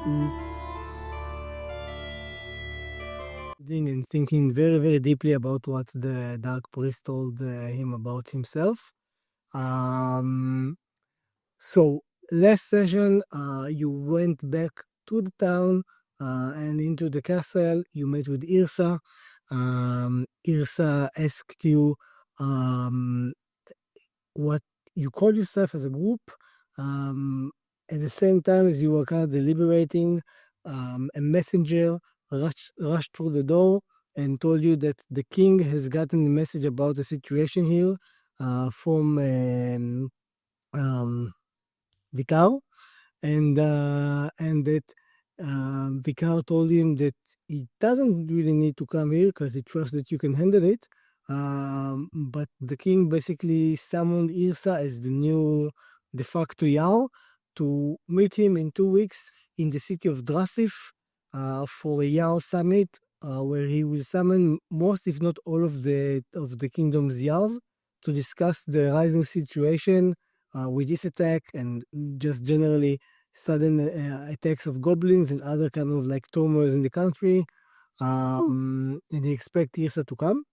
mm, and thinking very, very deeply about what the Dark Priest told him about himself. Um, so last session, you went back to the town and into the castle. You met with Irsa. Irsa asked you um, what you call yourself as a group. Um, at the same time as you were kind of deliberating, a messenger rushed through the door and told you that the king has gotten a message about the situation here from Vicar, and that Vicar told him that he doesn't really need to come here because he trusts that you can handle it. But the king basically summoned Irsa as the new de facto Yao to meet him in 2 weeks in the city of Drasiff for a Yao summit where he will summon most, if not all, of the kingdom's Yaos to discuss the rising situation with this attack and just generally sudden attacks of goblins and other kind of like tumors in the country. And he expect Irsa to come.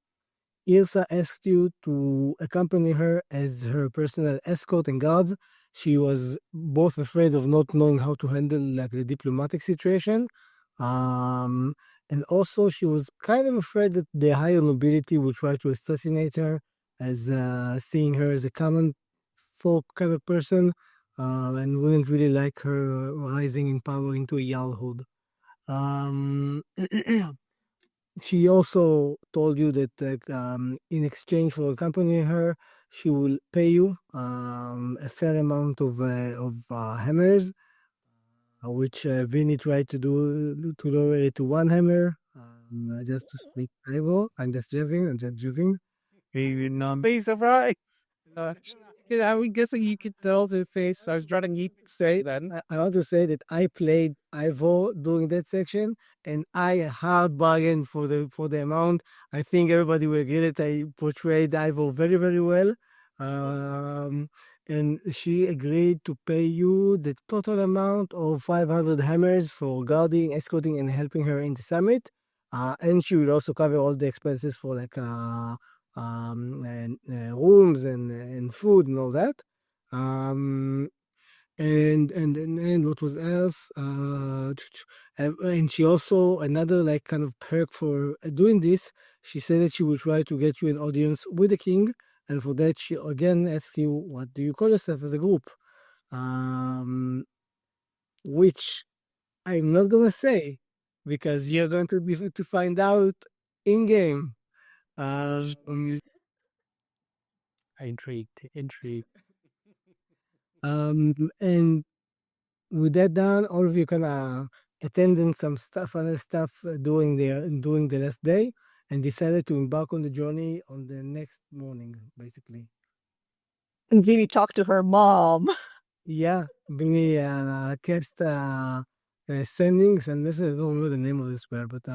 Irsa asked you to accompany her as her personal escort and guards. She was both afraid of not knowing how to handle like the diplomatic situation, um, and also she was kind of afraid that the higher nobility would try to assassinate her, as seeing her as a common folk kind of person, and wouldn't really like her rising in power into a Jarlhood. Um, she also told you that in exchange for accompanying her, she will pay you a fair amount of hammers, which Vinny tried to lower it to one hammer, just to speak Bible. I'm just joking. I'm just joking. You not be surprised. Uh, I guessing you could tell the face. I was trying to say then. I want to say that I played Ivo during that section, and I hard bargained for the amount. I think everybody will agree that I portrayed Ivo very, very well. Um, and she agreed to pay you the total amount of 500 hammers for guarding, escorting, and helping her in the summit. And she will also cover all the expenses for like rooms and food and all that. Um, and what was else? And she also another like kind of perk for doing this. She said that she will try to get you an audience with the king, and for that she again asks you, "What do you call yourself as a group?" Um, which I'm not gonna say because you're going to be to find out in game. Um, Intrigued. and with that done, all of you kind of attended some stuff, other stuff during the last day, and decided to embark on the journey on the next morning, basically. And Vivi talked to her mom. Yeah, Bini cast sendings, and this is I don't know the name of this word, but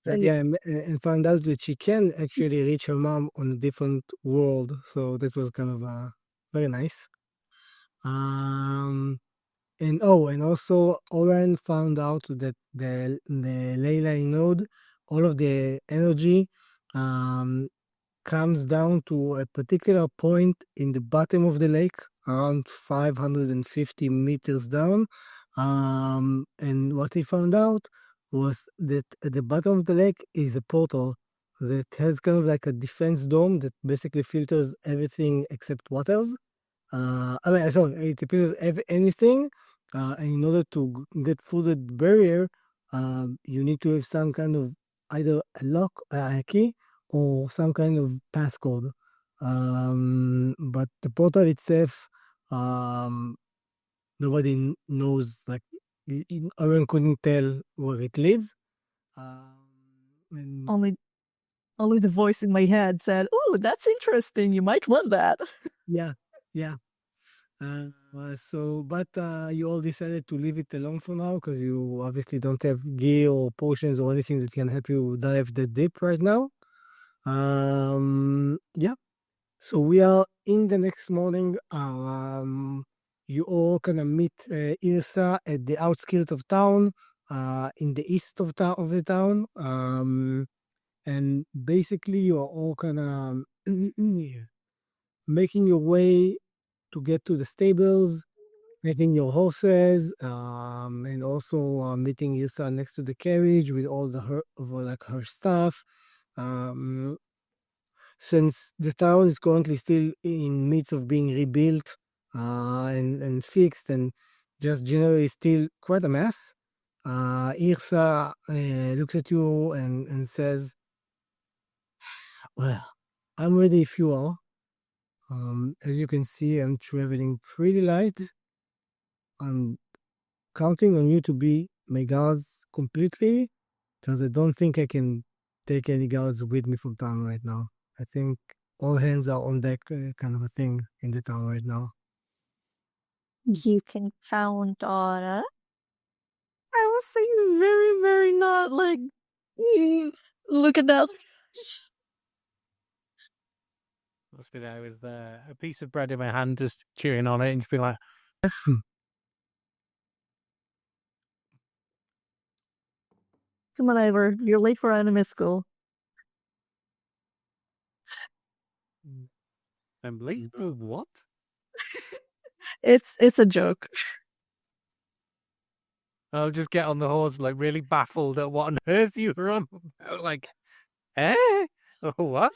and found out that she can actually reach her mom on a different world. So that was kind of very nice. And also Oren found out that the Leyline node, all of the energy um, comes down to a particular point in the bottom of the lake, around 550 meters down. And what he found out was that at the bottom of the lake is a portal that has kind of like a defense dome that basically filters everything except waters. Sorry, it filters anything. And in order to get through the barrier, you need to have some kind of either a lock, a key, or some kind of passcode. But the portal itself, um, nobody knows. Like, Aaron couldn't tell where it leads. And Only the voice in my head said, "Oh, that's interesting. You might want that." yeah. But you all decided to leave it alone for now because you obviously don't have gear or potions or anything that can help you dive that deep right now. Yeah. So we are in the next morning. you all kind of meet Irsa at the outskirts of town, in the east of the town, and basically you are all kind of making your way to get to the stables, making your horses, and also meeting Irsa next to the carriage with all her stuff. Um, since the town is currently still in midst of being rebuilt and fixed, and just generally still quite a mess, Irsa looks at you and says, "Well, I'm ready if you are. As you can see, I'm traveling pretty light. I'm counting on you to be my guards completely, because I don't think I can take any guards with me from town right now. I think all hands are on deck, kind of a thing in the town right now." You can count on us. I was saying very, very not like, look at that. Must be there with a piece of bread in my hand, just chewing on it, and just be like, Come on, Ivor. You're late for anime school. I'm late for what? It's a joke. I'll just get on the horse, like really baffled at what on earth you were on about. Like, eh? What?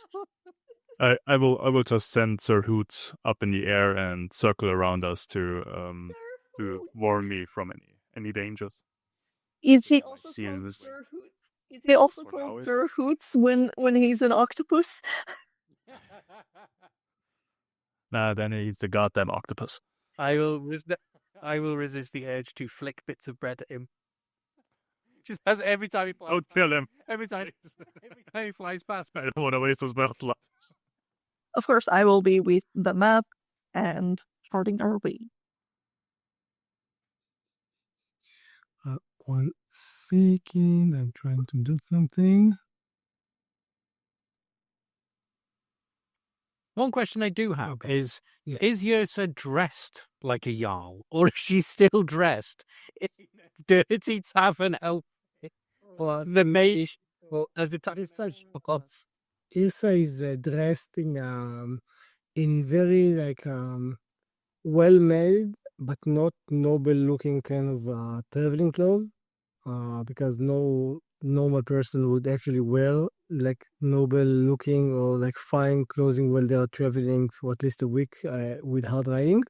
I will just send Sir Hoot up in the air and circle around us to warn me from any dangers. Is he also See you called this way. Sir Hoots? Is he also For now, called it- Sir Hoots when he's an octopus? Nah, then he's the goddamn octopus. I will resist the urge to flick bits of bread at him. Just as every time he flies, Don't kill him. every time he flies past me. I don't want to waste his breath. Of course, I will be with the map and charting our way. 1 second, I'm trying to do something. One question I do have Okay. is Yeah. Yrsa dressed like a Jarl, or is she still dressed in a dirty tavern outfit? Or the mage, well, at the time, was. Irsa is dressed in very well made but not noble looking kind of traveling clothes, because no normal person would actually wear like noble looking or like fine clothing while they are traveling for at least a week with hard riding.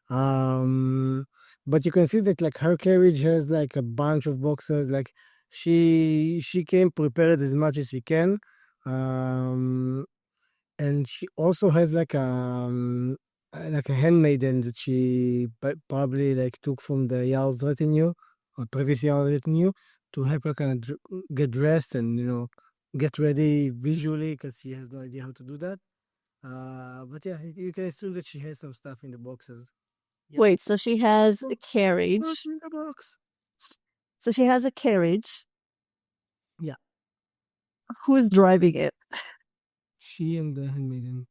But you can see that like her carriage has like a bunch of boxes. Like she came prepared as much as she can. And she also has like a handmaiden that she probably like took from the Jarl's retinue or previous Jarl's retinue to help her kind of get dressed and get ready visually, because she has no idea how to do that. But yeah, you can assume that she has some stuff in the boxes. Yep. Wait, so she has a carriage. What's in the box? So she has a carriage. Yeah. Who's driving it? She and the handmaiden.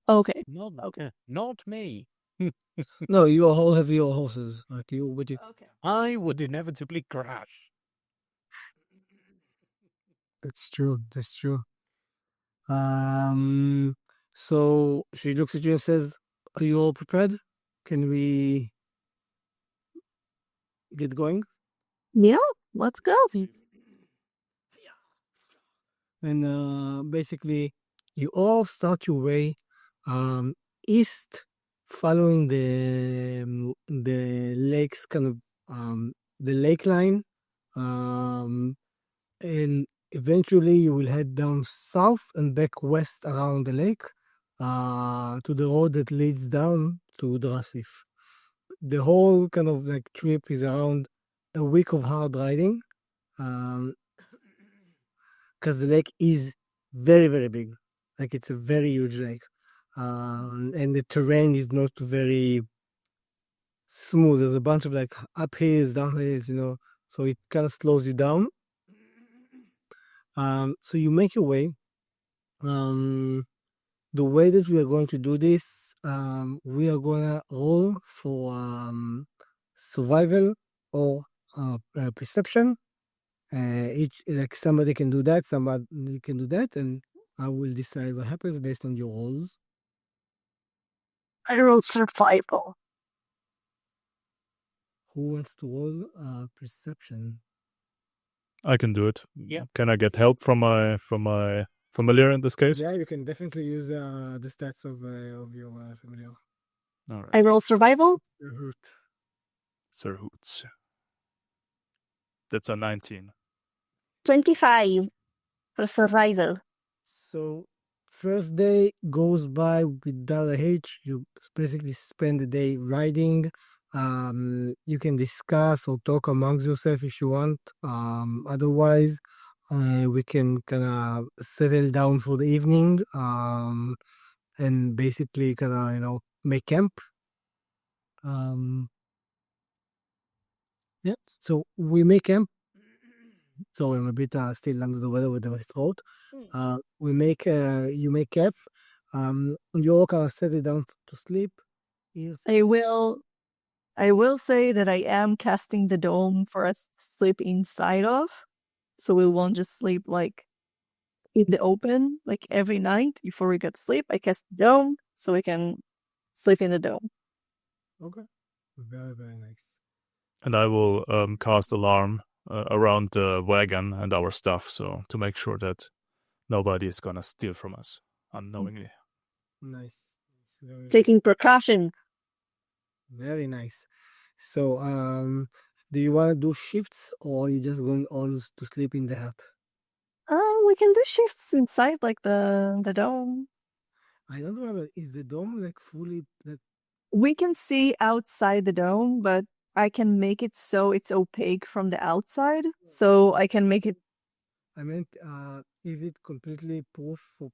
Okay. Not me. No, you all have your horses. Like you with you. Okay. I would inevitably crash. That's true. That's true. So she looks at you and says, "Are you all prepared? Can we get going?" Yeah, let's go. And basically, you all start your way east, following the lake's kind of the lake line, and eventually you will head down south and back west around the lake to the road that leads down to Drasiff. The whole kind of like trip is around a week of hard riding, because the lake is very, very big. Like it's a very huge lake, and the terrain is not very smooth. There's a bunch of like uphills, downhills, so it kind of slows you down. So you make your way. the way that we are going to do this, we are gonna roll for survival or perception. Each like somebody can do that, somebody can do that, and I will decide what happens based on your rolls. I rolled survival. Who wants to roll perception? I can do it. Yeah. Can I get help from my familiar in this case? Yeah, you can definitely use the stats of your familiar. All right. I roll survival. Your root. Sir Hoots. That's a 19. 25 for survival. So first day goes by without a hitch. You basically spend the day riding. You can discuss or talk amongst yourself if you want. Otherwise, we can kind of settle down for the evening. And basically kind of make camp. Yeah. So we make camp. So I'm a bit still under the weather with my throat. You make camp. You all kind of settle down to sleep. Yes. I will say that I am casting the dome for us to sleep inside of, so we won't just sleep like in the open like every night before we go to sleep. I cast the dome so we can sleep in the dome. Okay. Very, very nice. And I will cast alarm around the wagon and our stuff, so to make sure that nobody is gonna steal from us unknowingly. Nice. It's very, Taking precaution. very nice. So, do you want to do shifts or you just going all to sleep in the hut? We can do shifts inside like the dome. I don't know. Is the dome like fully like? We can see outside the dome, but I can make it so it's opaque from the outside. So I can make it. I meant, is it completely proof for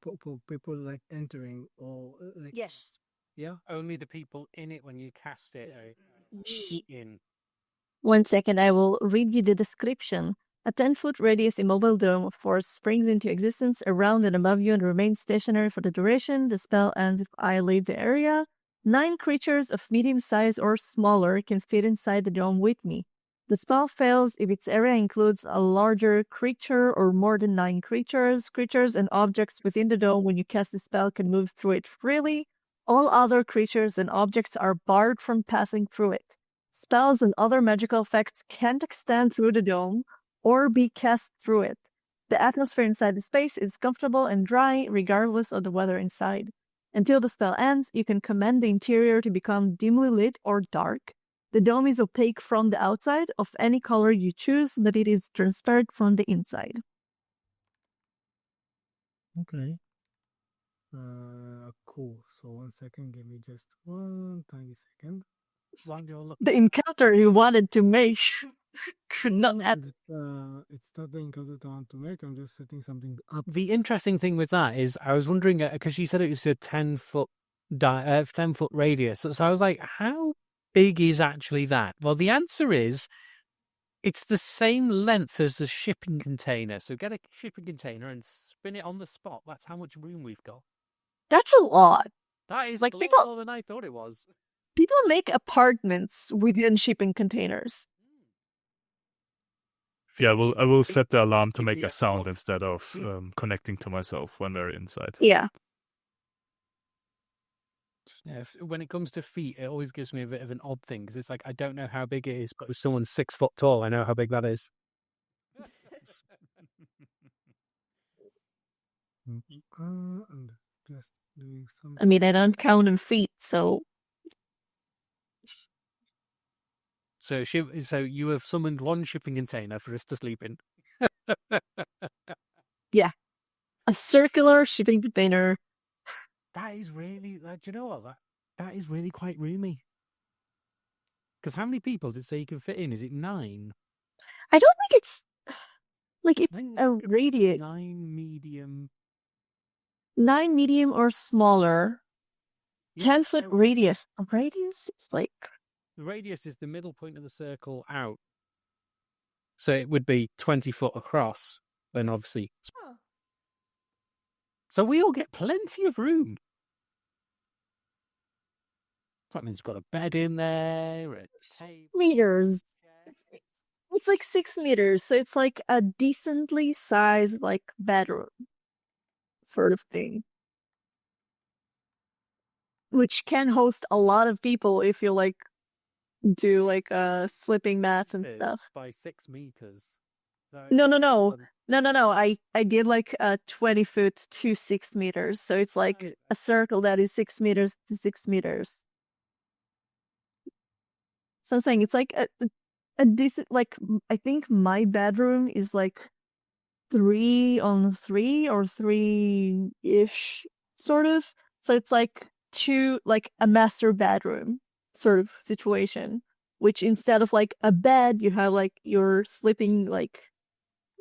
people like entering or like? Yes. Yeah. Only the people in it when you cast it are in. 1 second, I will read you the description. A 10-foot radius immobile dome of force springs into existence around and above you and remains stationary for the duration. The spell ends if I leave the area. 9 creatures of medium size or smaller can fit inside the dome with me. The spell fails if its area includes a larger creature or more than 9 creatures. Creatures and objects within the dome when you cast the spell can move through it freely. All other creatures and objects are barred from passing through it. Spells and other magical effects can't extend through the dome or be cast through it. The atmosphere inside the space is comfortable and dry regardless of the weather inside. Until the spell ends, you can command the interior to become dimly lit or dark. The dome is opaque from the outside of any color you choose, but it is transparent from the inside. Okay. Cool. So 1 second. Give me just one tiny second. While you're looking, The encounter you wanted to make could not happen. It's not the encounter I want to make. I'm just setting something up. the interesting thing with that is, I was wondering because you said it was a 10-foot 10-foot radius. So I was like, how big is actually that? Well, the answer is, it's the same length as a shipping container. So get a shipping container and spin it on the spot. That's how much room we've got. That's a lot. That is Like, a lot people- more than I thought it was. People make apartments within shipping containers. Yeah, I will set the alarm to make a sound instead of connecting to myself when we're inside. Yeah. Yeah, when it comes to feet, it always gives me a bit of an odd thing because it's like, I don't know how big it is, but if someone's 6 foot tall, I know how big that is. And just doing something. I mean, I don't count in feet, so So you have summoned one shipping container for us to sleep in. a circular shipping container. That is really, do you know what? That is really quite roomy. Because how many people did it say you can fit in? Is it 9? I don't think it's like I it's think a radius. 9 medium. 9 medium or smaller. Yeah, 10-foot so radius. A radius? It's like the radius is the middle point of the circle out. So it would be 20 foot across. Then obviously. So we all get plenty of room. That means got a bed in there. Meters. It's like 6 meters, so it's like a decently sized like bedroom sort of thing. Which can host a lot of people if you like do like sleeping mats and stuff. By 6 meters. So No. I did like 20 foot to 6 meters. So it's like a circle that is 6 meters to 6 meters. So I'm saying it's like a decent, like, I think my bedroom is like 3 on 3 or 3-ish sort of. So it's like like a master bedroom sort of situation, which instead of like a bed, you have like you're sleeping like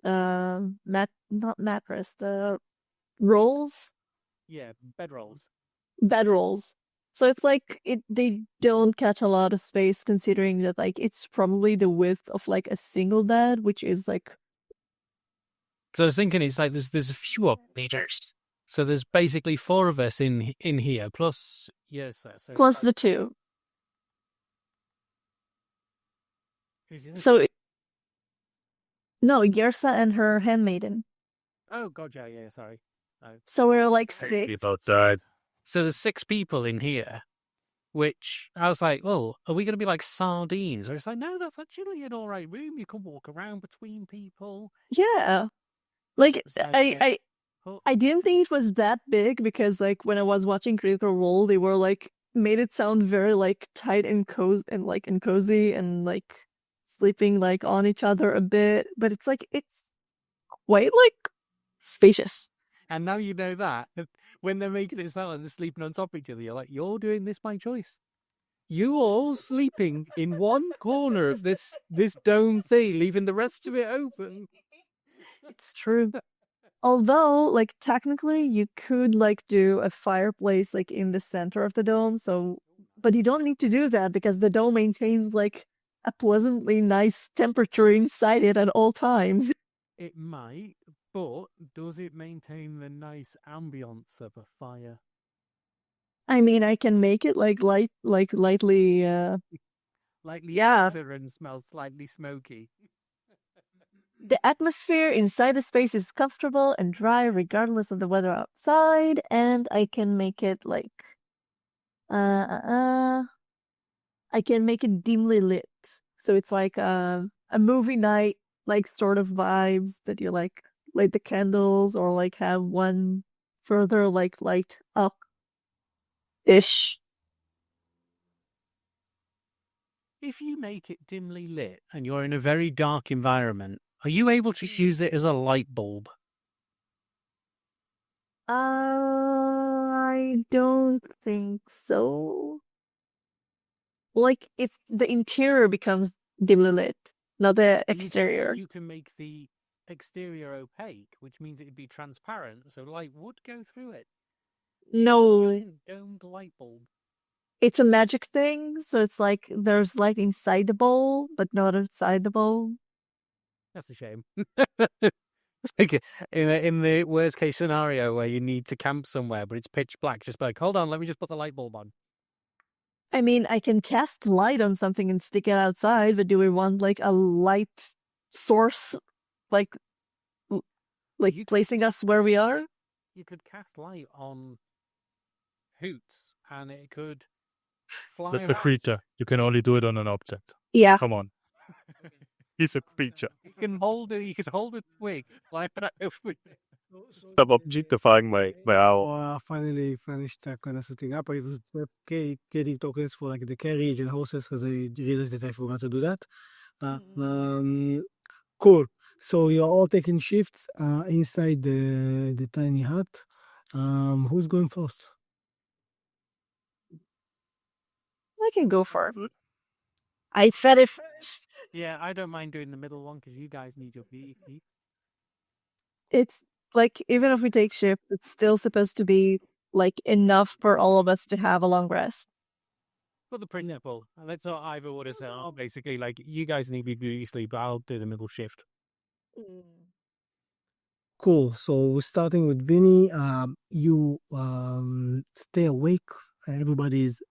not mattress, the rolls. Yeah, bed rolls. So it's like they don't catch a lot of space considering that like it's probably the width of like a single bed, which is like. So I was thinking it's like there's a few meters. So there's basically 4 of us in here, plus so plus the 2. So no, Yersa and her handmaiden. Oh god, yeah, sorry. No. So we're like 6. outside. So there's 6 people in here, which I was like, well, are we going to be like sardines? Or it's like, no, that's actually an all right room. You can walk around between people. Yeah. Like, I didn't think it was that big because, like, when I was watching Critical Role, they were, like, made it sound very, like, tight and cozy and, like, sleeping, like, on each other a bit. But it's, like, it's quite, like, spacious. And now you know that. When they're making it sound like they're sleeping on top of each other, you're like, you're doing this by choice. You all sleeping in one corner of this dome thing, leaving the rest of it open. It's true. Although, like, technically, you could, like, do a fireplace, like, in the center of the dome, so. But you don't need to do that because the dome maintains, like, a pleasantly nice temperature inside it at all times. It might, but does it maintain the nice ambience of a fire? I mean, I can make it, like, lightly, Lightly yeah. and smells slightly smoky. The atmosphere inside the space is comfortable and dry regardless of the weather outside, and I can make it like I can make it dimly lit. So it's like a movie night, like sort of vibes that you like light the candles or like have one further like light up ish. If you make it dimly lit and you're in a very dark environment, are you able to use it as a light bulb? I don't think so. Like, it's the interior becomes dimly lit, not the exterior. You can make the exterior opaque, which means it'd be transparent, so light would go through it. No, Domed light bulb. it's a magic thing, so it's like there's light inside the bowl, but not outside the bowl. That's a shame. It's like in the worst case scenario where you need to camp somewhere, but it's pitch black, just be like, hold on, let me just put the light bulb on. I mean, I can cast light on something and stick it outside, but do we want like a light source, like placing us where we are? You could cast light on Hoots, and it could fly. That's a creature. You can only do it on an object. Yeah. Come on. He's a creature. You can hold a twig, fly it over. Stop objectifying my owl. I finally finished kind of setting up. I was getting tokens for like the carriage and horses because I realized that I forgot to do that. Cool. So you're all taking shifts inside the tiny hut. Who's going first? I can go for it. I said it first. Yeah, I don't mind doing the middle one because you guys need your feet. It's like, even if we take shift, it's still supposed to be like enough for all of us to have a long rest. But the principle, and that's what Ivor would have said. Oh, basically, like, you guys need to be asleep, but I'll do the middle shift. Cool. So starting with Vinny, you stay awake. Everybody is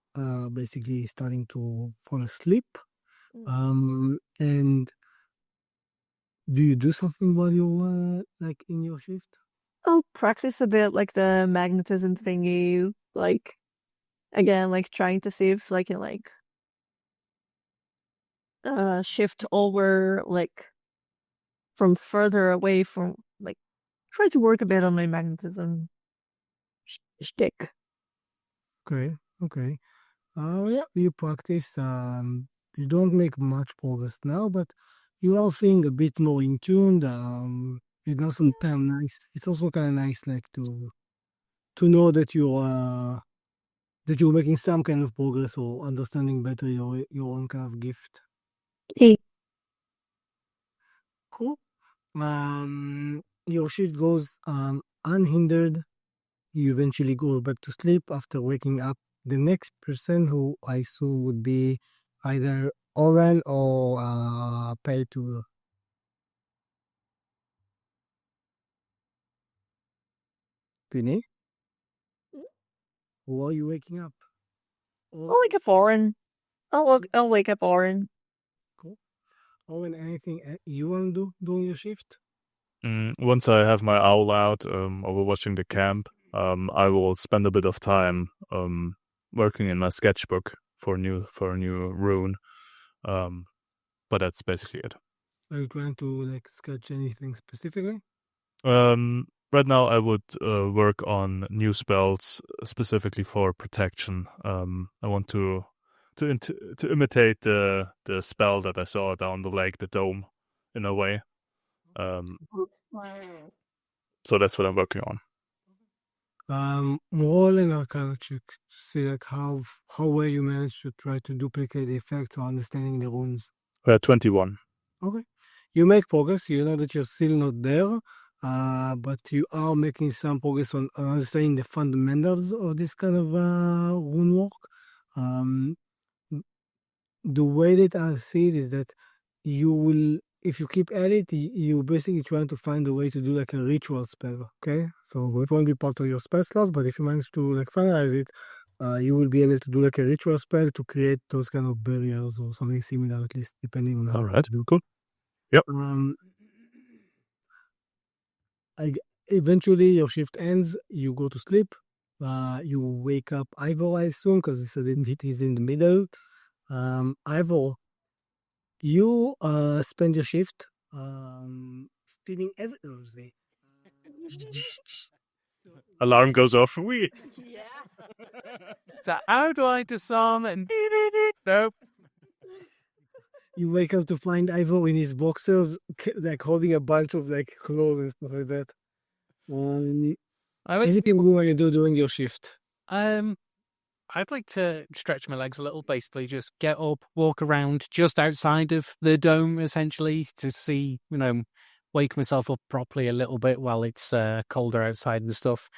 basically starting to fall asleep. And do you do something while you're like in your shift? I'll practice a bit like the magnetism thingy, like again, like trying to see if I can like shift over like from further away from like try to work a bit on my magnetism shtick. Okay. Yeah, you practice. You don't make much progress now, but you are feeling a bit more in tune. It's also kind of nice. It's also kind of nice, like to know that you're making some kind of progress or understanding better your own kind of gift. Hey. Cool. Your shift goes unhindered. You eventually go back to sleep after waking up. The next person who I assume would be either Oren or Peltu. Penny, who are you waking up? I'll wake up Oren. I'll wake up Oren. Cool. Oren, anything you want to do during your shift? Once I have my owl out, overwatching the camp, I will spend a bit of time working in my sketchbook for a new rune. But that's basically it. Are you trying to like sketch anything specifically? Right now, I would work on new spells specifically for protection. I want to imitate the spell that I saw down the lake, the dome, in a way. So that's what I'm working on. Roll an Arcana check to see like how well you manage to try to duplicate the effects or understanding the runes. 21. Okay. You make progress. You know that you're still not there, but you are making some progress on understanding the fundamentals of this kind of rune work. The way that I see it is that you will, if you keep at it, you basically trying to find a way to do like a ritual spell, okay? So it won't be part of your spell slot, but if you manage to like finalize it, you will be able to do like a ritual spell to create those kind of barriers or something similar, at least depending on how. All right, you do. cool. Yep. Eventually your shift ends, you go to sleep, you wake up Ivor, I assume, because he's in the middle. Ivor, you spend your shift stealing everything. Alarm goes off. We. Yeah. So how do I disarm and nope. You wake up to find Ivor in his boxers, like holding a bunch of like clothes and stuff like that. Anything you want to do during your shift? I'd like to stretch my legs a little, basically just get up, walk around just outside of the dome, essentially, to see, wake myself up properly a little bit while it's colder outside and stuff.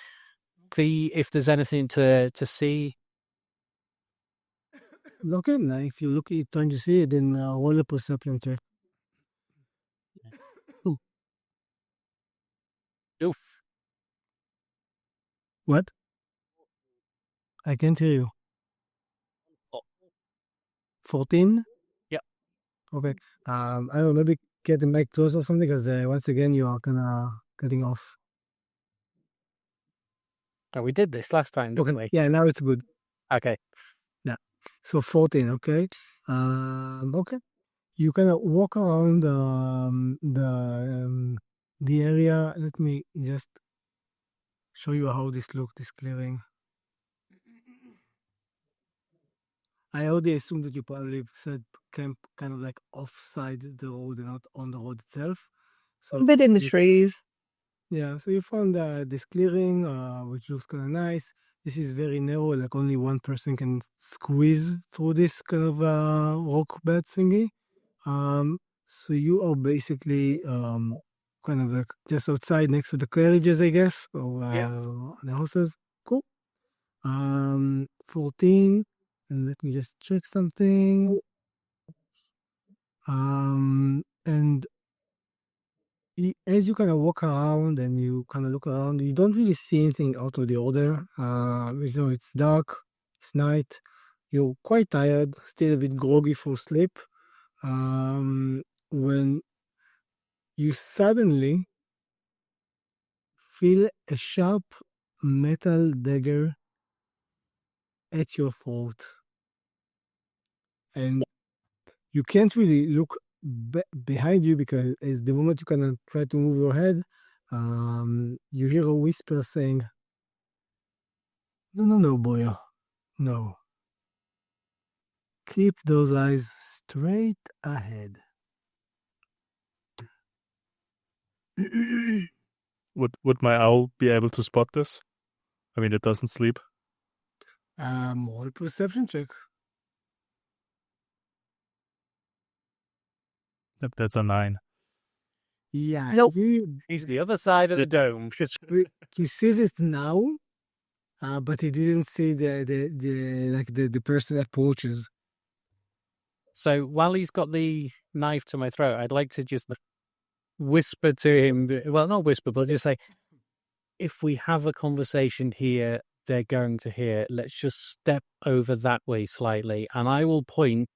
If there's anything to see. Okay, now if you look at trying to see it, then roll a perception check. Oof. What? I can't hear you. 14? Yep. Okay. I don't know, maybe get the mic close or something, because once again you are kind of cutting off. Oh, we did this last time, didn't Okay. we? Yeah, now it's good. Okay. Yeah. So 14, okay. Okay. You kind of walk around the area. Let me just show you how this looks, this clearing. I already assumed that you probably said camp kind of like offside the road and not on the road itself. So A bit in the trees. Yeah, so you found this clearing, which looks kind of nice. This is very narrow, like only one person can squeeze through this kind of rock bed thingy. So you are basically kind of like just outside next to the carriages, I guess, or the houses. Cool. 14. And let me just check something. And as you kind of walk around and you kind of look around, you don't really see anything out of the order. So it's dark, it's night. You're quite tired, still a bit groggy from sleep, when you suddenly feel a sharp metal dagger at your throat. And you can't really look behind you because as the moment you can try to move your head, you hear a whisper saying, no, boy, no. Keep those eyes straight ahead. Would my owl be able to spot this? I mean, it doesn't sleep. Roll perception check. That's a 9. Yeah, Nope. He's the other side of the dome. he sees it now, but he didn't see the person approaches. So while he's got the knife to my throat, I'd like to just whisper to him. Well, not whisper, but just say, if we have a conversation here, they're going to hear. Let's just step over that way slightly. And I will point,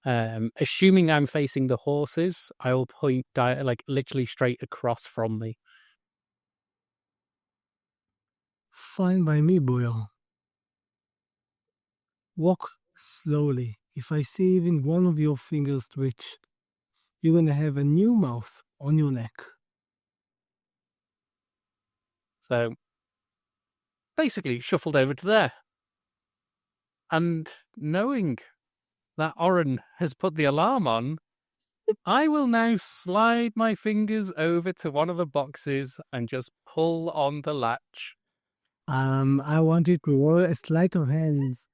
assuming I'm facing the horses, I will point like literally straight across from me. Fine by me, Boyle. Walk slowly. If I see even one of your fingers twitch, you're gonna have a new mouth on your neck. So basically shuffled over to there. And knowing that Oren has put the alarm on, I will now slide my fingers over to one of the boxes and just pull on the latch. I want you to roll a sleight of hands.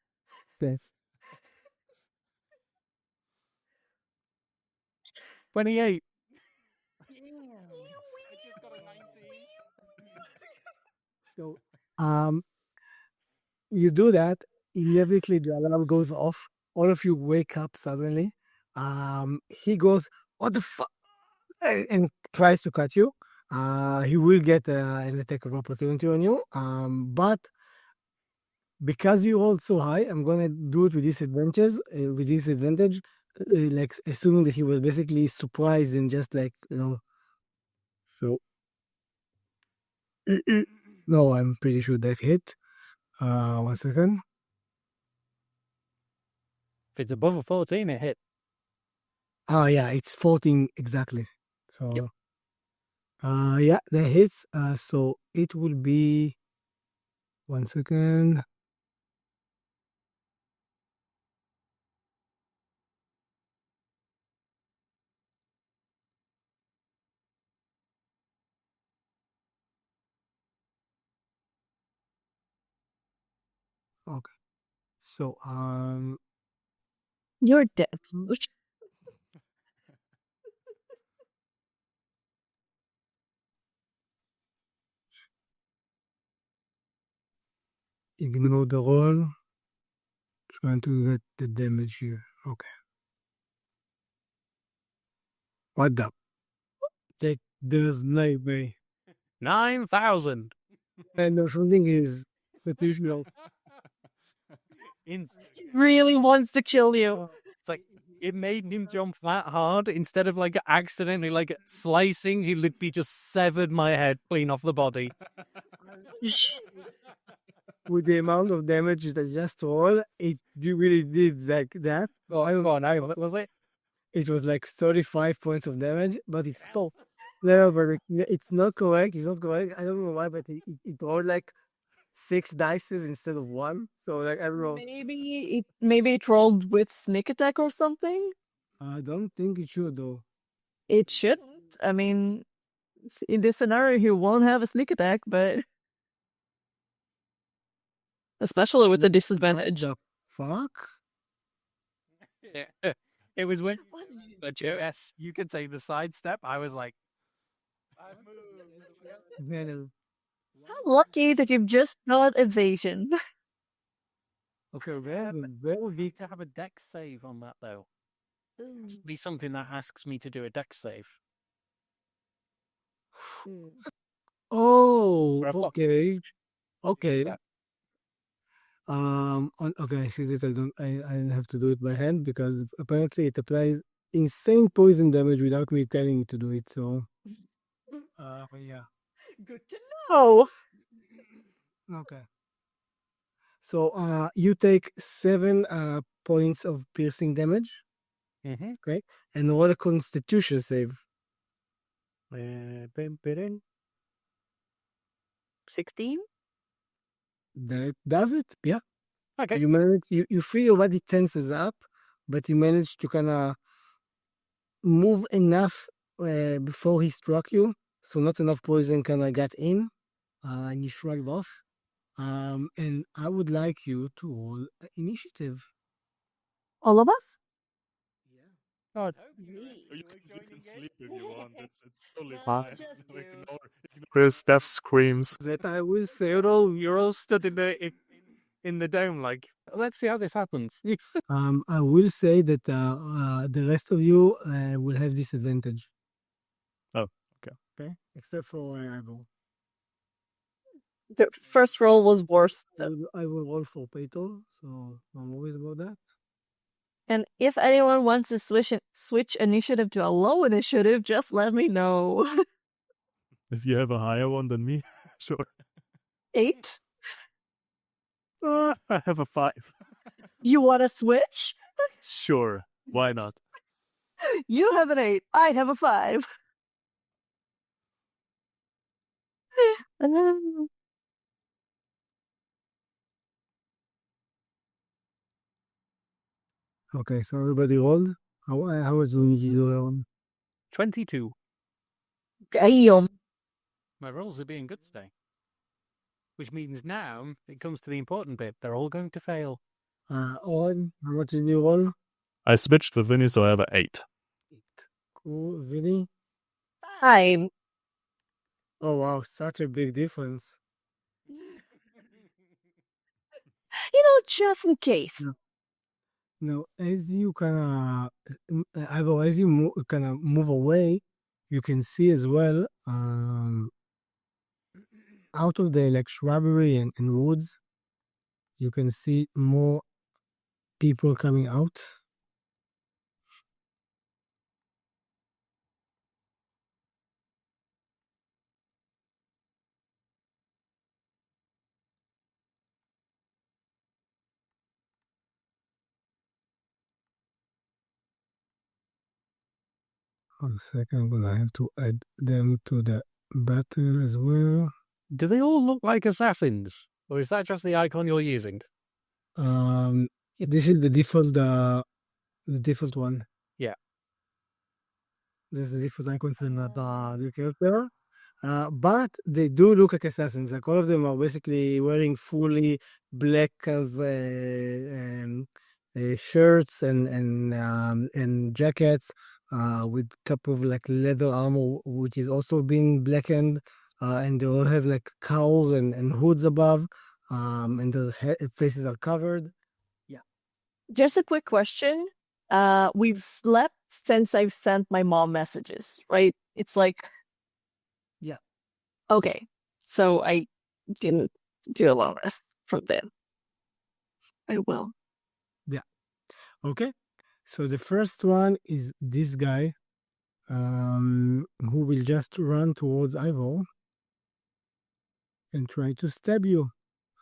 28. So, you do that, immediately the alarm goes off. All of you wake up suddenly. He goes, "What the fuck?" and tries to cut you. He will get an attack of opportunity on you. But because you rolled so high, I'm gonna do it with disadvantage. Like assuming that he was basically surprised and just like So no, I'm pretty sure that hit. 1 second. If it's above a 14, it hit. Oh yeah, it's 14 exactly. So Yep. yeah, that hits. So it will be 1 second. Okay. So You're dead. ignore the roll. Trying to get the damage here. Okay. What the? There's no way. 9,000. And the something is potential. Really wants to kill you. It's like it made him jump that hard instead of like accidentally like slicing. He would be just severed my head clean off the body. With the amount of damage that just rolled, it really did like that. Oh, hang on, was it? It was like 35 points of damage, but it's still no, but it's not correct. It's not correct. I don't know why, but it rolled like 6 dices instead of 1. So like I don't know. Maybe it rolled with sneak attack or something. I don't think it should though. It should. I mean, in this scenario, he won't have a sneak attack, but especially with the disadvantage. The fuck? Yeah. It was when but yes, you could say the sidestep. I was like, I moved. Man, How lucky that you've just got evasion. okay, Where would need to have a dex save on that though? Must be something that asks me to do a dex save. Oh, Or I've got- okay. Okay. Yeah. Okay, I see that I have to do it by hand because apparently it applies insane poison damage without me telling it to do it. So, yeah. Good to know. Okay. So, you take 7 points of piercing damage, Mm-hmm. okay, and roll a Constitution save. 16? That does it. Yeah. Okay. You manage. You feel your body tenses up, but you manage to kind of move enough before he struck you, so not enough poison kind of got in, and you shrugged off. And I would like you to roll initiative. All of us? God. You can sleep if you want. It's totally Ah. fine. Ignore Chris' death screams. That I will say, you're all stood in the dome, like, let's see how this happens. I will say that the rest of you will have disadvantage. Oh, okay. Okay, except for Ivo. The first roll was worse. I will roll for Petal, so I'm worried about that. And if anyone wants to switch initiative to a low initiative, just let me know. If you have a higher one than me, sure. 8? I have a 5. You want to switch? Sure. Why not? You have an 8. I have a 5. Okay, so everybody rolled. How was the initiative roll? 22. Damn. My rolls are being good today. Which means now it comes to the important bit. They're all going to fail. Owen, how much did you roll? I switched with Vinny, so I have an 8. Cool, Vinny. 5. Oh wow, such a big difference. Just in case. Now, as you kind of, kind of move away, you can see as well, out of the like shrubbery and woods, you can see more people coming out. One second, I'm gonna have to add them to the battle as well. Do they all look like assassins? Or is that just the icon you're using? This is the default one. Yeah. This is the default icon for the character. But they do look like assassins. Like all of them are basically wearing fully black kind of shirts and jackets with a couple of like leather armor, which is also being blackened. And they all have like cowls and hoods above, and their faces are covered. Just a quick question. We've slept since I've sent my mom messages, right? It's like... Yeah. Okay. So I didn't do a long rest from then. I will. Okay. So the first one is this guy, who will just run towards Ivo and try to stab you.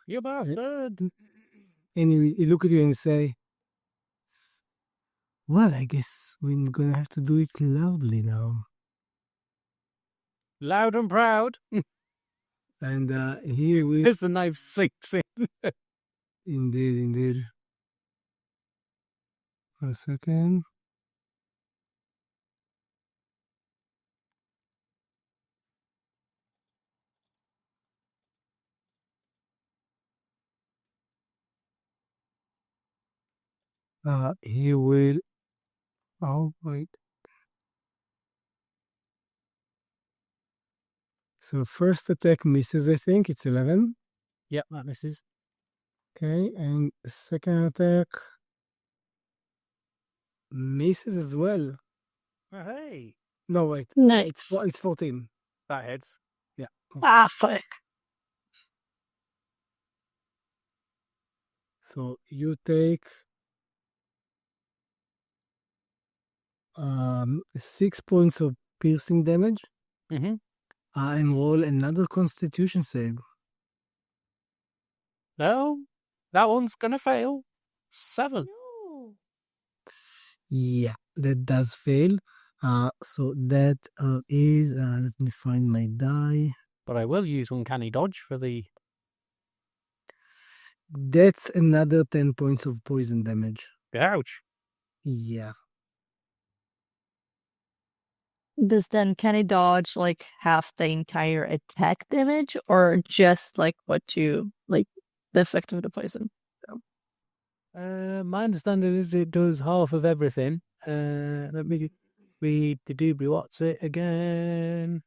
You bastard! And he look at you and say, well, I guess we're gonna have to do it loudly now. Loud and proud. And here we... As the knife sinks in. Indeed. A second. He will... Oh, wait. So first attack misses, I think. It's 11. Yep, that misses. Okay, and second attack misses as well. Oh, hey. No, wait. Nice. It's 14. That hits. Yeah. Ah, fuck. So you take 6 points of piercing damage Mm-hmm. and roll another Constitution save. No, that one's gonna fail. 7. Yeah, that does fail. So that is, let me find my die. But I will use Uncanny Dodge for the... That's another 10 points of poison damage. Ouch. Yeah. Does then Kenny dodge like half the entire attack damage or just like what you like the effect of the poison? My understanding is it does half of everything. Let me read the doobly what's it again.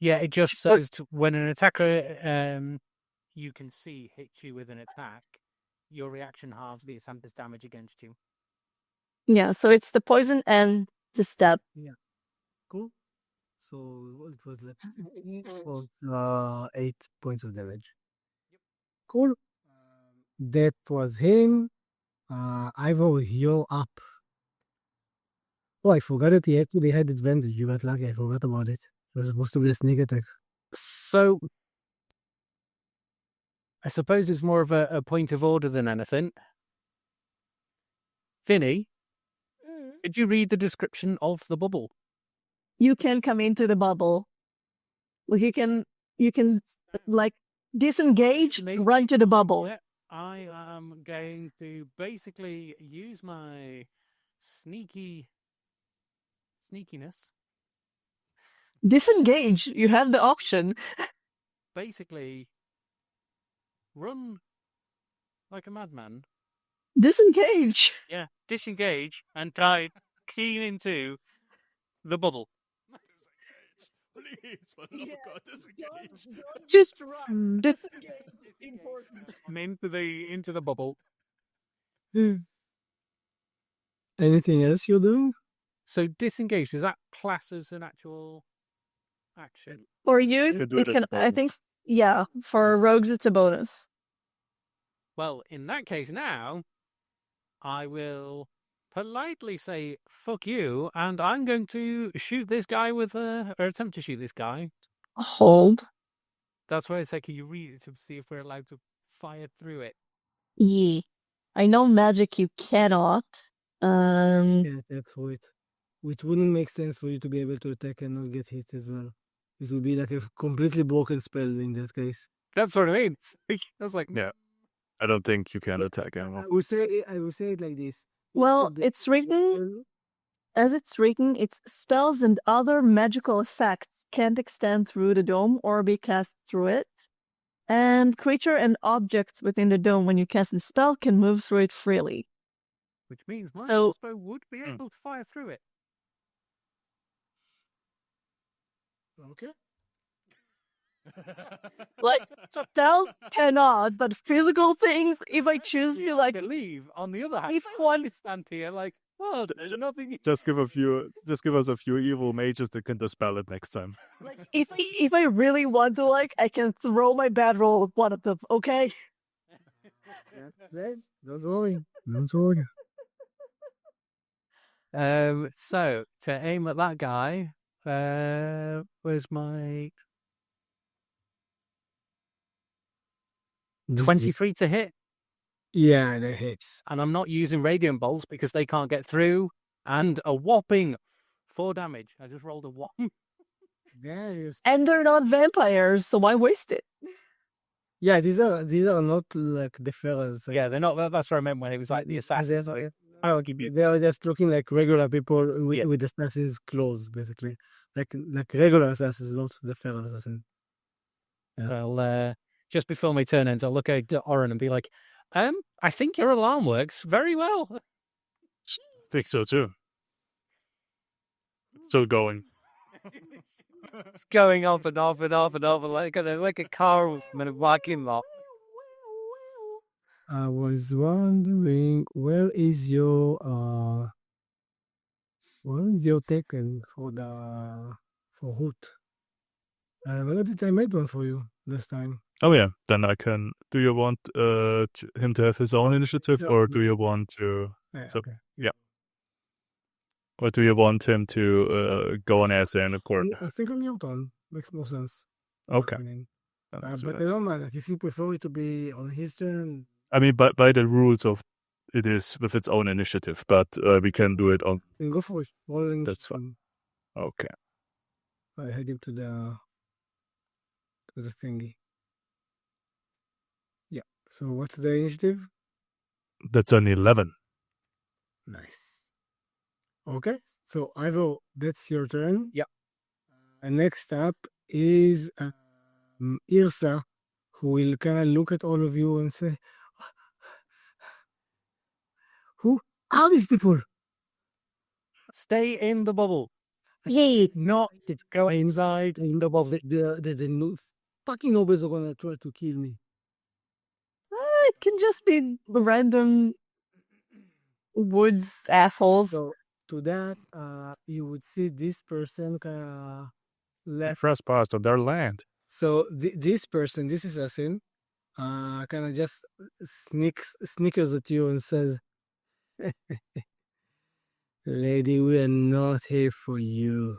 Yeah, it just says when an attacker you can see hits you with an attack, your reaction halves the attacker's damage against you. Yeah, so it's the poison and the stab. Cool. So it was left 8 points of damage. Cool. That was him. Ivor, you're up. Oh, I forgot that he actually had advantage. You got lucky. I forgot about it. It was supposed to be a sneak attack. So, I suppose it's more of a point of order than anything. Vinny, did you read the description of the bubble? You can come into the bubble. Like you can like disengage, run to the bubble. Yeah, I am going to basically use my sneakiness. Disengage. You have the option. Basically, run like a madman. Disengage. Yeah, disengage and dive keen into the bubble. Please, for love of God, disengage. Just run. Disengage is important. Into the bubble. Anything else you're doing? So disengage, is that class as an actual action? For you, can do it it as can. a I think. Yeah, for rogues, it's a bonus. Well, in that case now, I will politely say, fuck you, and I'm going to shoot this guy with or attempt to shoot this guy. Hold. That's why I say, can you read it to see if we're allowed to fire through it? Yeah. I know magic you cannot. Yeah, attack through it. Which wouldn't make sense for you to be able to attack and not get hit as well. It would be like a completely broken spell in that case. That's what I mean. That's like, Yeah. I don't think you can attack anymore. I will say it like this. Well, it's written as it's written. It's spells and other magical effects can't extend through the dome or be cast through it. And creature and objects within the dome, when you cast the spell, can move through it freely. which means my So- crossbow would be able to fire through it. Okay. Like, spell cannot, but physical things, if I choose to, like, I believe, on the other hand, if I want to stand here like, well, there's nothing. Just give us a few evil mages that can dispel it next time. like, if I really want to, like, I can throw my bad roll at one of them, okay? Don't worry. Don't worry. So to aim at that guy, where's my 23 to hit? Yeah, that hits. And I'm not using radiant bolts because they can't get through. And a whopping 4 damage. I just rolled a 1. And they're not vampires, so why waste it? Yeah, these are not like the ferals. Like, Yeah, they're not. That's what I meant when it was like the assassins. I'll give you. they are just looking like regular people with the assassin's clothes, basically. Like regular assassins, not the feral assassin. Well, just before my turn ends, I'll look at Oren and be like, I think your alarm works very well. I think so too. It's still going. It's going off and off and off and off like a car in a parking lot. I was wondering, where is your taken for Hoot? Where did I make one for you this time? Oh yeah, then I can. Do you want him to have his own initiative, Yeah. or do you want to? Yeah, So, okay. or do you want him to go on as an accord? I think on your turn makes more sense. Okay. But I don't mind. If you prefer it to be on his turn, I mean, by the rules of it is with its own initiative, but we can do it on. then go for it. Rolling. That's fine. Okay. I head him to the thingy. Yeah. So what's the initiative? That's an 11. Nice. Okay. So Ivo, that's your turn. Yep. And next up is Irsa, who will kind of look at all of you and say, "Who are these people?" Stay in the bubble. Hey, Not go inside. in the bubble. The fucking nobles are gonna try to kill me. It can just be random woods assholes. So to that, you would see this person kind of left. Trespass on their land. So this person, this assassin, kind of just snickers at you and says, "Lady, we are not here for you."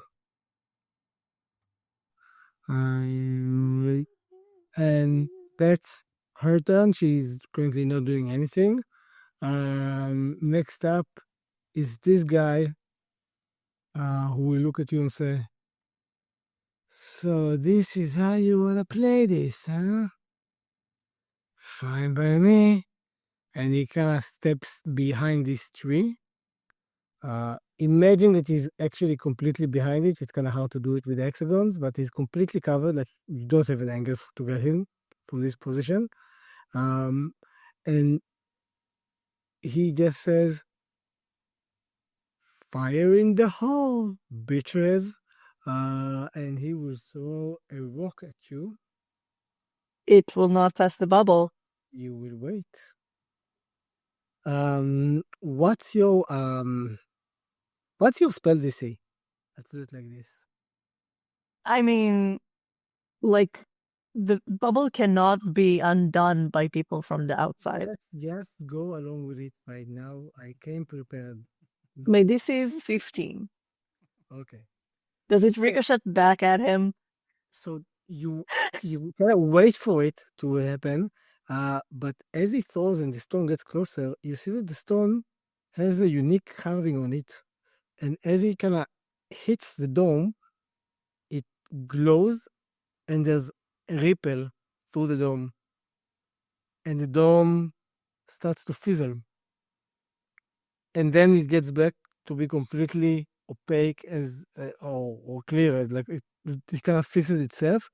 And that's her turn. She's currently not doing anything. Next up is this guy, who will look at you and say, "So this is how you wanna play this, huh? Fine by me." And he kind of steps behind this tree. Imagine that he's actually completely behind it. It's kind of hard to do it with hexagons, but he's completely covered. Like you don't have an angle to get him from this position. And he just says, "Fire in the hole, bitches." And he will throw a rock at you. It will not pass the bubble. You will wait. What's your spell DC? Let's do it like this. I mean, like, the bubble cannot be undone by people from the outside. Let's just go along with it right now. I came prepared. My DC is 15. Okay. Does it ricochet back at him? So you kind of wait for it to happen, but as he throws and the stone gets closer, you see that the stone has a unique carving on it, and as he kind of hits the dome, it glows, and there's a ripple through the dome, and the dome starts to fizzle, and then it gets back to be completely opaque as or clear as like it kind of fixes itself.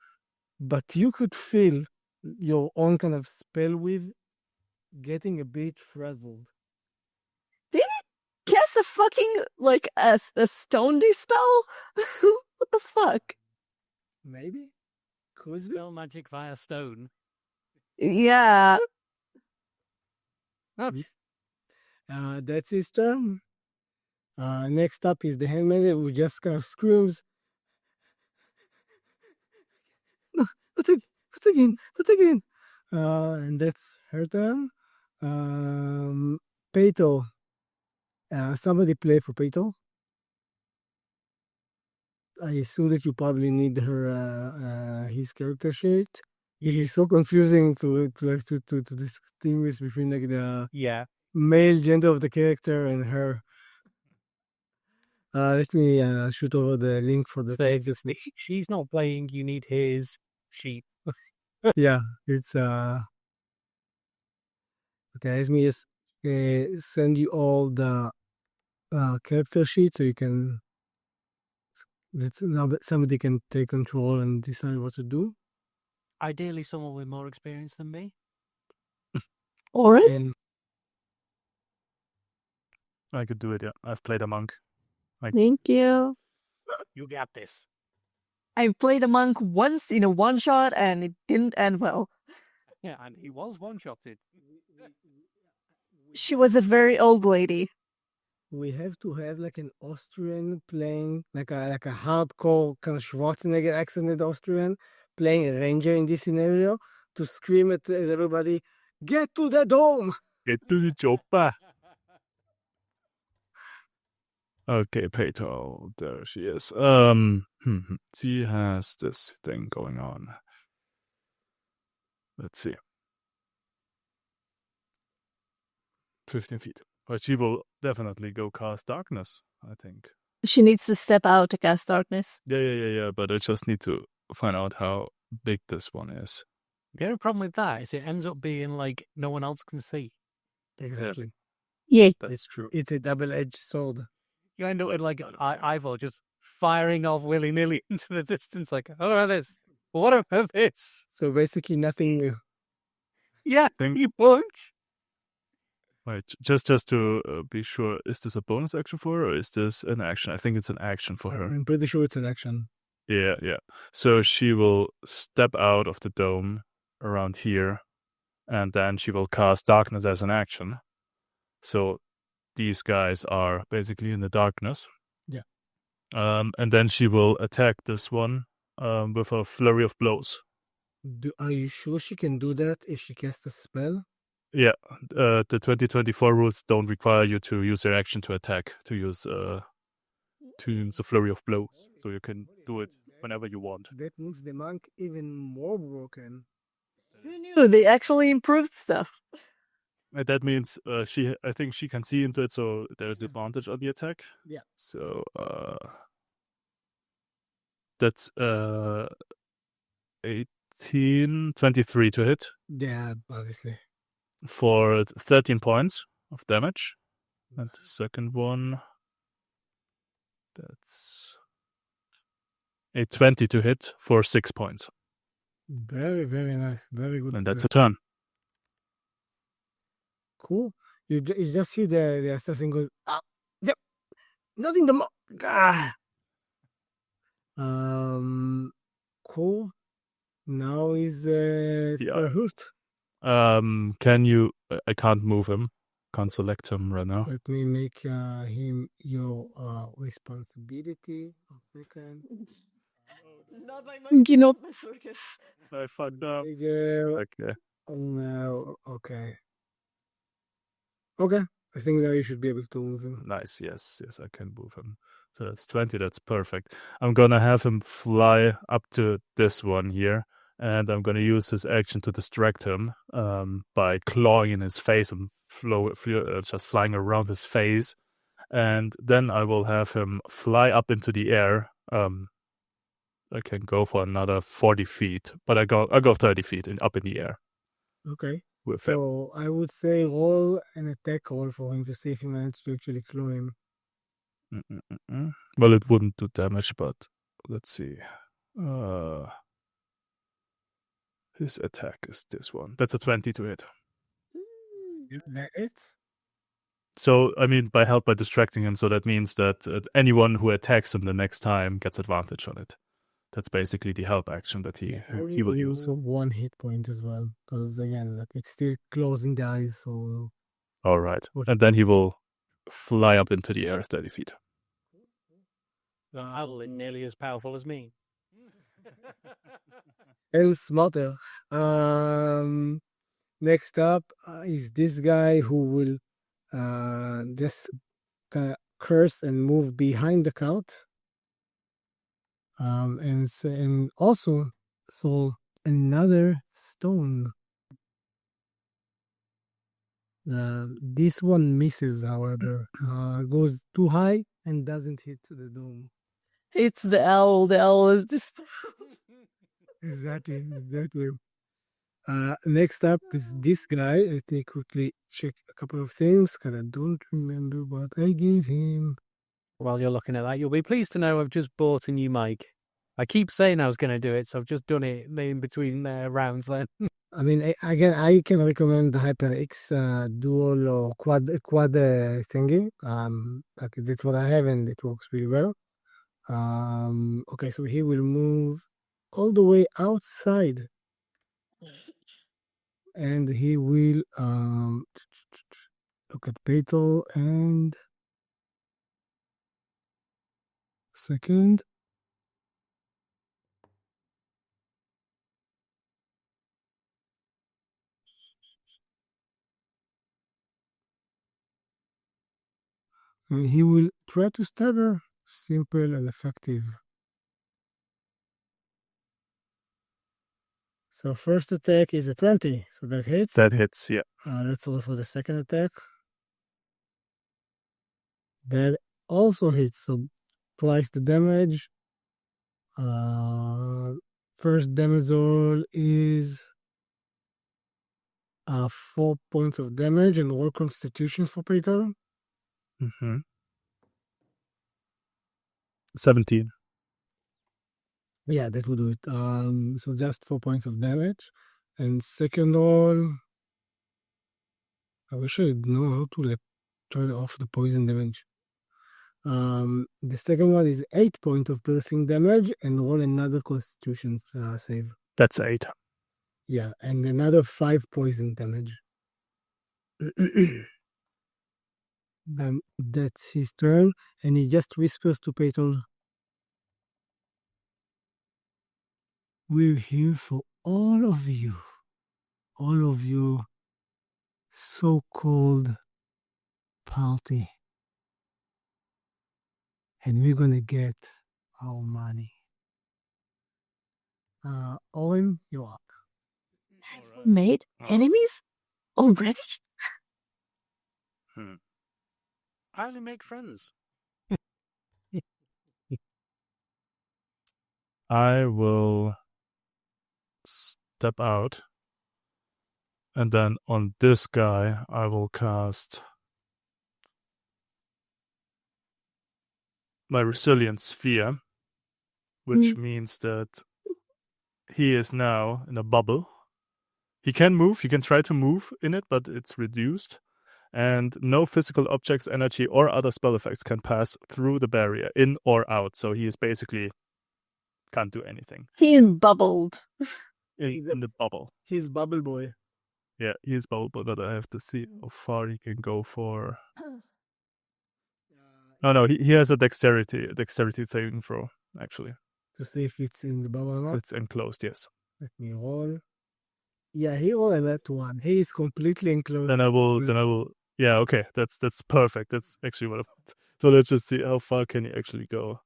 But you could feel your own kind of spell weave getting a bit frazzled. Did he cast a fucking, like, a stone dispel? What the fuck? Maybe? Could be. Spell magic via stone. Yeah. That's That's his turn. Next up is the handmaiden who just kind of screams, "No, not again, not again." And that's her turn. Peto. Somebody play for Peto. I assume that you probably need her his character sheet. It is so confusing to distinguish between like the male gender of the character and her. Let me shoot over the link for the. she's not playing. You need his sheep. Yeah, it's okay. Let me just send you all the character sheet so you can. Now somebody can take control and decide what to do. Ideally, someone with more experience than me. Alright. And I could do it, yeah. I've played a monk. Thank you. You got this. I've played a monk once in a one-shot and it didn't end well. Yeah, and he was one-shotted. She was a very old lady. we have to have like an Austrian playing like a hardcore kind of Schwarzenegger accented Austrian playing a ranger in this scenario to scream at everybody, "Get to the dome!" Get to the chopper. Okay, Peto, there she is. She has this thing going on. Let's see. 15 feet. But she will definitely go cast darkness, I think. She needs to step out to cast darkness. Yeah. But I just need to find out how big this one is. The only problem with that is it ends up being like no one else can see. Exactly. Yeah. That's true. It's a double-edged sword. You end up with like Ivor just firing off willy-nilly into the distance like, what about this? What about this? So basically nothing new. Yeah, Think- he won't. Wait, just to be sure, is this a bonus action for her or is this an action? I think it's an action for her. I'm pretty sure it's an action. Yeah. So she will step out of the dome around here, and then she will cast darkness as an action. So these guys are basically in the darkness. Yeah. And then she will attack this one with a flurry of blows. Are you sure she can do that if she casts a spell? Yeah, the 2024 rules don't require you to use your action to attack, to use a flurry of blows. So you can do it whenever you want. That makes the monk even more broken. Who knew? They actually improved stuff. And that means I think she can see into it, so there's advantage on the attack. Yeah. So that's 23 to hit Yeah, obviously. for 13 points of damage. And the second one, that's a 20 to hit for 6 points. Very, very nice. Very good. And that's a turn. Cool. You just see the assassin goes, yep, not in the cool. Now is hurt. Can you? I can't move him. Can't select him right now. Let me make him your responsibility. A second. Not my monkey, not my circus. I fucked up. Bigger. Okay. No. Okay. Okay. I think now you should be able to move him. Nice. Yes, I can move him. So that's 20. That's perfect. I'm gonna have him fly up to this one here, and I'm gonna use his action to distract him by clawing in his face and just flying around his face, and then I will have him fly up into the air. I can go for another 40 feet, but I go 30 feet up in the air. Okay. With him. So I would say roll an attack roll for him to see if he managed to actually claw him. Well, it wouldn't do damage, but let's see. His attack is this one. That's a 20 to hit. That it? So, I mean, by distracting him, so that means that anyone who attacks him the next time gets advantage on it. That's basically the help action that he will use. 1 hit point as well, because again, like, it's still closing the eyes, so... All right. And then he will fly up into the air 30 feet. Owl is nearly as powerful as me. And smarter. Next up is this guy who will just kind of curse and move behind the cart. And also throw another stone. This one misses, however. Goes too high and doesn't hit the dome. It's the owl. The owl is just... Exactly. Next up is this guy. Let me quickly check a couple of things because I don't remember what I gave him. While you're looking at that, you'll be pleased to know I've just bought a new mic. I keep saying I was going to do it, so I've just done it in between rounds then. I mean, I can recommend the HyperX dual or quad thingy. That's what I have, and it works really well. Okay, so he will move all the way outside, and he will look at Beetle and second. And he will try to stab her. Simple and effective. So first attack is a 20, so that hits. That hits, yeah. Let's roll for the second attack. That also hits, so twice the damage. First damage roll is 4 points of damage and roll Constitution for Peter. 17. Yeah, that would do it. So just 4 points of damage. And second roll, I wish I know how to turn off the poison damage. The second one is 8 points of piercing damage and roll another Constitution save. That's 8. Yeah, and another 5 poison damage. That's his turn, and he just whispers to Peter, "We're here for all of you so-called party, and we're gonna get our money." Owen, you're up. Made enemies? Already? I only make friends. I will step out, and then on this guy, I will cast my Resilient Sphere, which means that he is now in a bubble. He can move, he can try to move in it, but it's reduced. And no physical objects, energy, or other spell effects can pass through the barrier, in or out. So he is basically can't do anything. He is bubbled. In the bubble. He's Bubble Boy. Yeah, he is bubble, but I have to see how far he can go for. No, he has a dexterity saving throw, actually. To see if it's in the bubble or not. It's enclosed, yes. Let me roll. Yeah, he rolled that one. He is completely enclosed. Then I will. Yeah, okay, that's perfect. That's actually what I want. So let's just see how far can he actually go.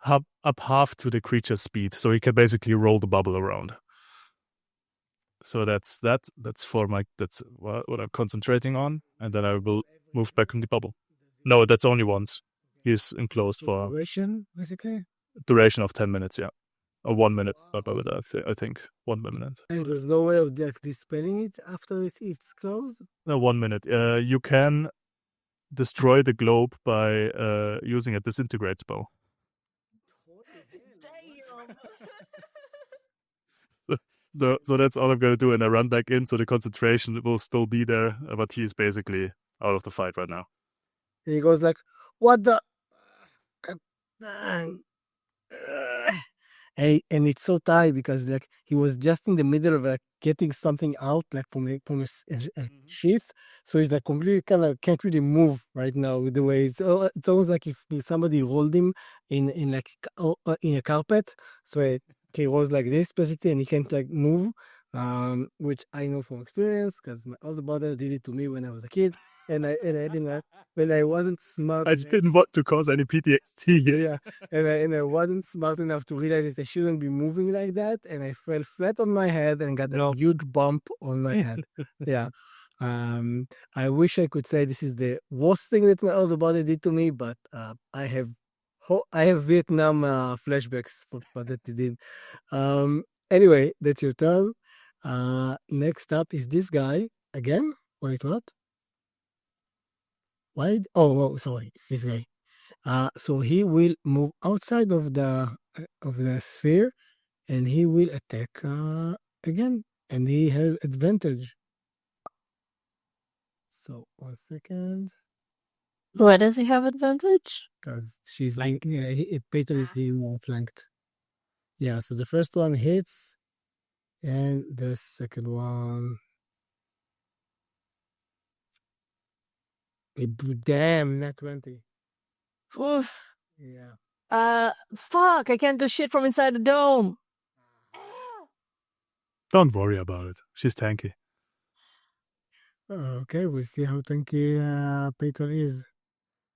Up half to the creature's speed, so he can basically roll the bubble around. So that's for that's what I'm concentrating on, and then I will move back in the bubble. No, that's only once. He's enclosed for duration, basically. Duration of 10 minutes, yeah, or 1 minute. I think 1 minute. And there's no way of dispelling it after it's closed. No, 1 minute. You can destroy the globe by using a disintegrate spell. So that's all I'm going to do, and I run back in, so the concentration will still be there, but he's basically out of the fight right now. And he goes like, "What the?" And it's so tight because like he was just in the middle of like getting something out like from a sheath, so he's like completely kind of can't really move right now with the way it's almost like if somebody rolled him in a carpet, so he was like this basically, and he can't like move, which I know from experience because my older brother did it to me when I was a kid, and I didn't when I wasn't smart. I just didn't want to cause any PTSD here. Yeah, and I wasn't smart enough to realize that I shouldn't be moving like that, and I fell flat on my head and got a huge bump on my head. Yeah. I wish I could say this is the worst thing that my older brother did to me, but I have Vietnam flashbacks for what that he did. Anyway, that's your turn. Next up is this guy again. Wait, what? Why? Oh, sorry, it's this guy. So he will move outside of the sphere, and he will attack again, and he has advantage. So 1 second. Why does he have advantage? Because she's like, Peter is flanked. Yeah, so the first one hits, and the second one. Damn, not 20. Oof. Yeah. Fuck, I can't do shit from inside the dome. Don't worry about it. She's tanky. Okay, we'll see how tanky Petal is.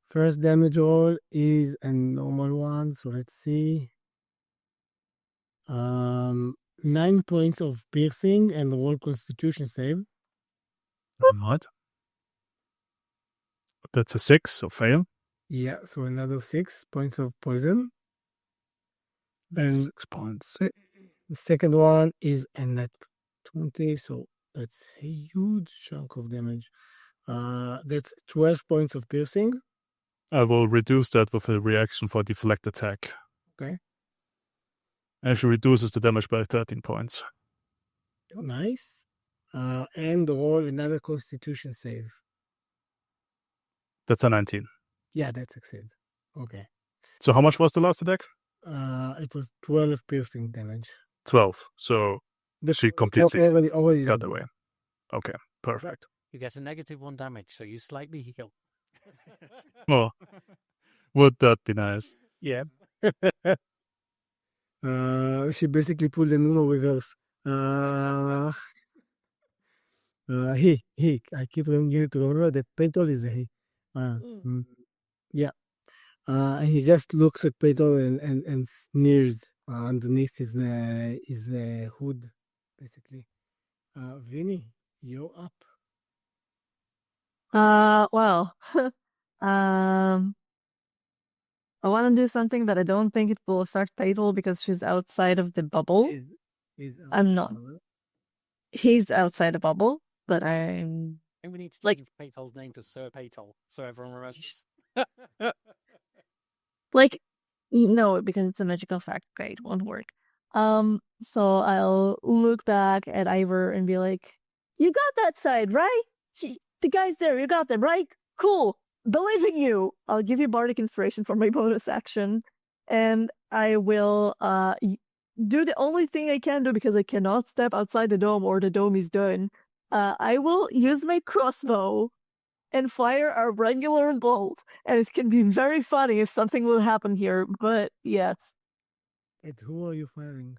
First damage roll is a normal one, so let's see. 9 points of piercing and roll Constitution save. Right. That's a 6, so fail. Yeah, so another 6 points of poison. And 6 points. the second one is a net 20, so that's a huge chunk of damage. That's 12 points of piercing. I will reduce that with a reaction for deflect attack. Okay. Actually reduces the damage by 13 points. Nice. And roll another Constitution save. That's a 19. Yeah, that succeeds. Okay. So how much was the last attack? It was 12 piercing damage. 12. So she completely already got away. Okay, perfect. You get a -1 damage, so you slightly heal. Well, would that be nice? Yeah. She basically pulled the Nuno reverse. He. I keep reminding you to remember that Petal is a he. Yeah. And he just looks at Petal and sneers underneath his hood, basically. Vinny, you're up. Well, I want to do something that I don't think it will affect Petal because she's outside of the bubble. I'm not. He's outside the bubble, but I'm. I think we need to change Petal's name to Sir Petal, so everyone remembers. No, because it's a magical fact. Okay, it won't work. So I'll look back at Ivor and be like, "You got that side, right? The guys there, you got them, right? Cool. Believe in you. I'll give you bardic inspiration for my bonus action, and I will do the only thing I can do because I cannot step outside the dome or the dome is done. I will use my crossbow and fire a regular bolt, and it can be very funny if something will happen here, but yes. At who are you firing?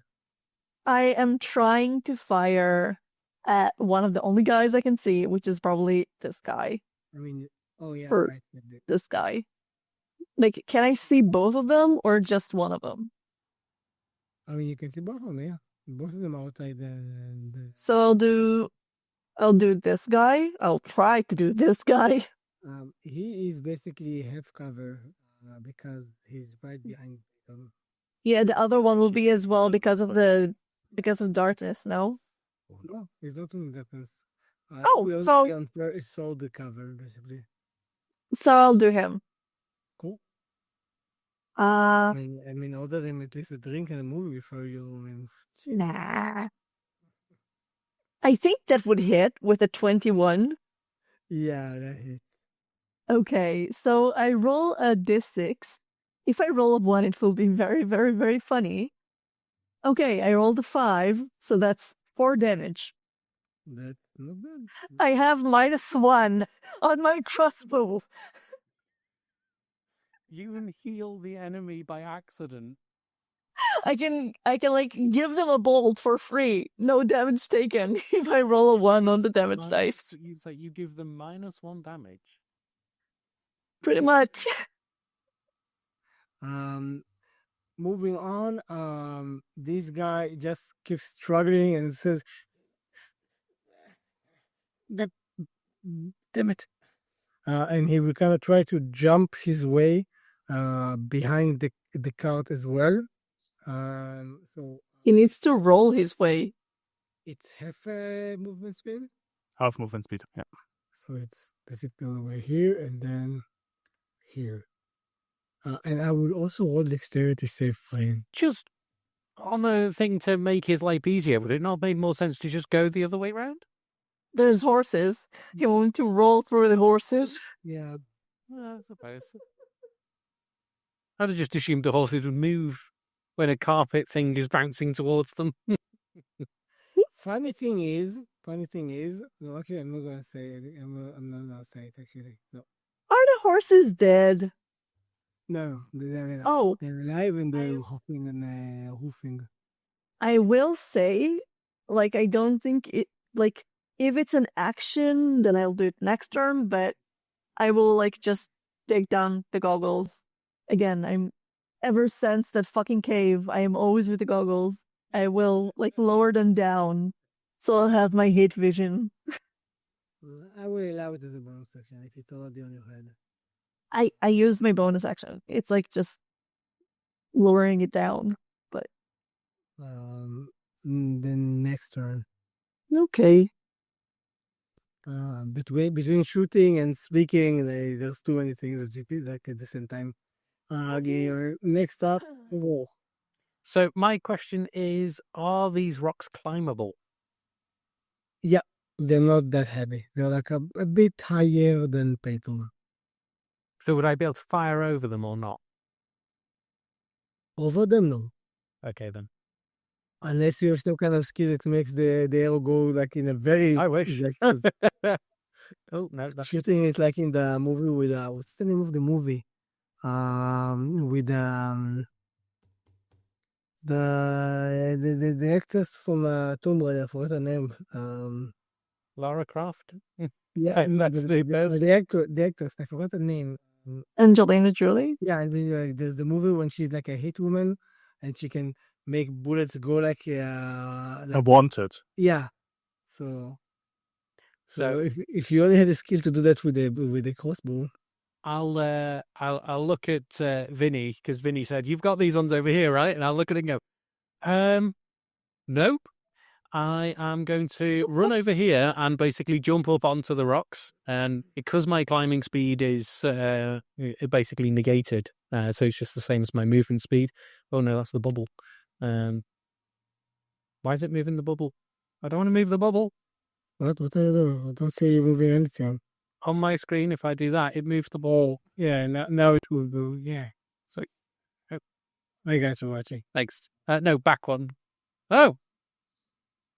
I am trying to fire at one of the only guys I can see, which is probably this guy. I mean, oh yeah, Or right. this guy. Can I see both of them or just one of them? I mean, you can see both of them, yeah. Both of them outside the... So I'll do this guy. I'll try to do this guy. He is basically half cover because he's right behind them. Yeah, the other one will be as well because of darkness, no? No, he's not doing weapons. So it's all the cover, basically. So I'll do him. Cool. I mean, order him at least a drink and a movie before you... Nah. I think that would hit with a 21. Yeah, that hits. Okay, so I roll a d6. If I roll a 1, it will be very, very, very funny. Okay, I rolled a 5, so that's 4 damage. That's not bad. I have -1 on my crossbow. You can heal the enemy by accident. I can give them a bolt for free, no damage taken. If I roll a 1 on the damage dice, You give them -1 damage. pretty much. Moving on, this guy just keeps struggling and says, damn it. And he will kind of try to jump his way behind the cart as well. So He needs to roll his way. it's half a movement speed. Half movement speed, yeah. So it's basically over here and then here. And I will also roll dexterity save for him. Just on a thing to make his life easier, would it not make more sense to just go the other way round? There's horses. You want to roll through the horses? Yeah. I suppose. I'd have just assumed the horses would move when a carpet thing is bouncing towards them. Funny thing is, no, actually, I'm not gonna say it. I'm not gonna say it. Actually, no. Are the horses dead? No, they're not. Oh, They're alive and they're hopping and hoofing. I will say, I don't think it. If it's an action, then I'll do it next turn, but I will just take down the goggles. Again, ever since that fucking cave, I am always with the goggles. I will lower them down so I'll have my hate vision. I will allow it as a bonus action if it's already on your head. I use my bonus action. It's just lowering it down. But then next turn. okay. Between shooting and speaking, there's too many things that repeat at the same time. Next up, Wolf. So my question is, are these rocks climbable? Yeah, they're not that heavy. They're a bit higher than Peyton. So would I be able to fire over them or not? Over them, no. Okay, then. Unless you have some kind of skill that makes the arrow go in a very... I wish. Oh, no. Shooting it in the movie with... what's the name of the movie? With the actress from Tomb Raider, I forgot her name. Lara Croft? Yeah, that's the best. The actress, I forgot her name. Angelina Jolie? Yeah, and then, there's the movie when she's a hit woman and she can make bullets go Wanted. Yeah. So if you only had the skill to do that with the crossbow. I'll look at Vinny, because Vinny said, "You've got these ones over here, right?" And I'll look at it and go, nope. I am going to run over here and basically jump up onto the rocks. And because my climbing speed is basically negated, so it's just the same as my movement speed. Oh no, that's the bubble. Why is it moving the bubble? I don't want to move the bubble. What are you doing? I don't see you moving anything. On my screen, if I do that, it moves the ball. Yeah, now it will go. Yeah. So, thank you guys for watching. Thanks. No, back one. Oh!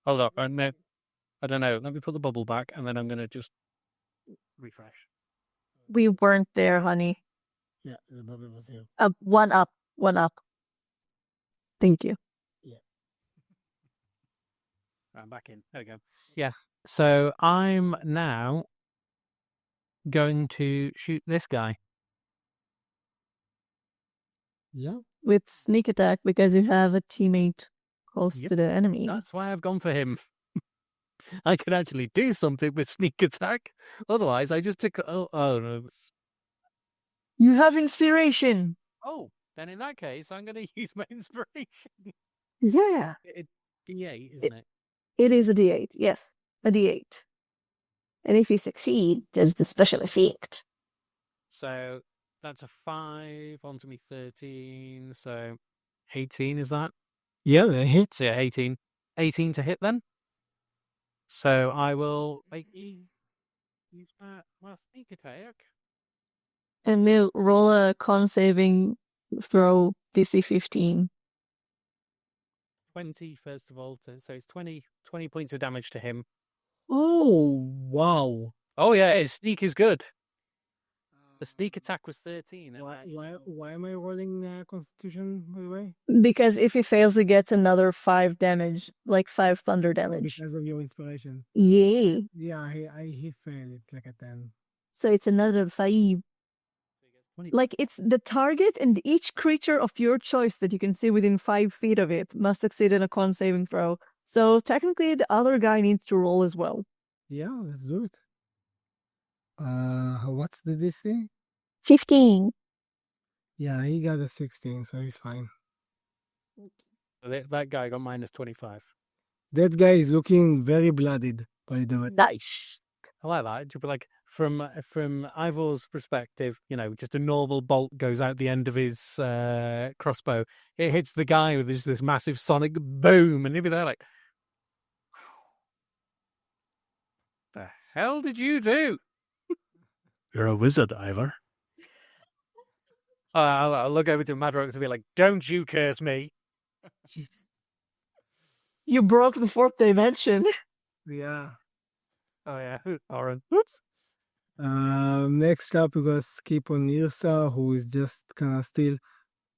Hold on. No, I don't know. Let me put the bubble back, and then I'm going to just refresh. We weren't there, honey. Yeah, the bubble was here. One up. Thank you. Yeah. I'm back in. There we go. Yeah. So I'm now going to shoot this guy. Yeah. With sneak attack because you have a teammate close to the enemy. That's why I've gone for him. I could actually do something with sneak attack. Otherwise, I just took... Oh, no. You have inspiration. Oh, then in that case, I'm going to use my inspiration. Yeah. It's D8, isn't it? It is a D8, yes. A D8. And if you succeed, there's the special effect. So that's a 5 onto me 13. So 18 is that? Yeah, it hits. Yeah, 18. 18 to hit then. So I will make you use my sneak attack. And we'll roll a con saving throw DC 15. 20 first of all. So it's 20 points of damage to him. Oh, wow. Oh yeah, his sneak is good. The sneak attack was 13. Why am I rolling Constitution, by the way? Because if he fails, he gets another 5 damage, 5 thunder damage. Because of your inspiration. Yeah. Yeah, he failed. It's a 10. So it's another 5. It's the target and each creature of your choice that you can see within 5 feet of it must succeed in a con saving throw. So technically, the other guy needs to roll as well. Yeah, let's do it. What's the DC? 15. Yeah, he got a 16, so he's fine. That guy got minus 25. That guy is looking very bloodied, by the way. Nice. I like that. To be from Ivor's perspective, just a normal bolt goes out the end of his crossbow. It hits the guy with this massive sonic boom, and he'll be there like, "The hell did you do?" You're a wizard, Ivor. I'll look over to Madrox and be like, "Don't you curse me." You broke the 4th dimension. Yeah. Oh, yeah. Oren. Oops. Next up, we're going to skip on Irsa, who is just kind of still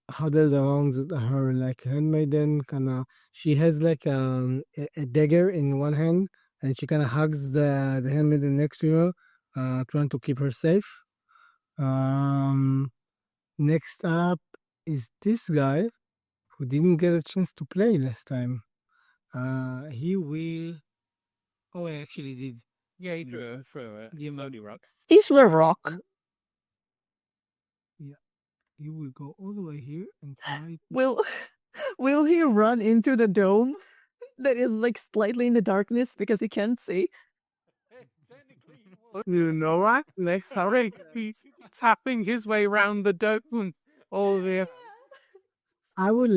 huddled around her handmaiden. She has a dagger in one hand and she kind of hugs the handmaiden next to her, trying to keep her safe. Next up is this guy who didn't get a chance to play last time. He will. Oh, I actually did. Yeah, he threw it. The emoji rock. He threw a rock. Yeah, he will go all the way here and try. Will he run into the dome that is like slightly in the darkness because he can't see? You know what? Next time he's tapping his way around the dome. All the I will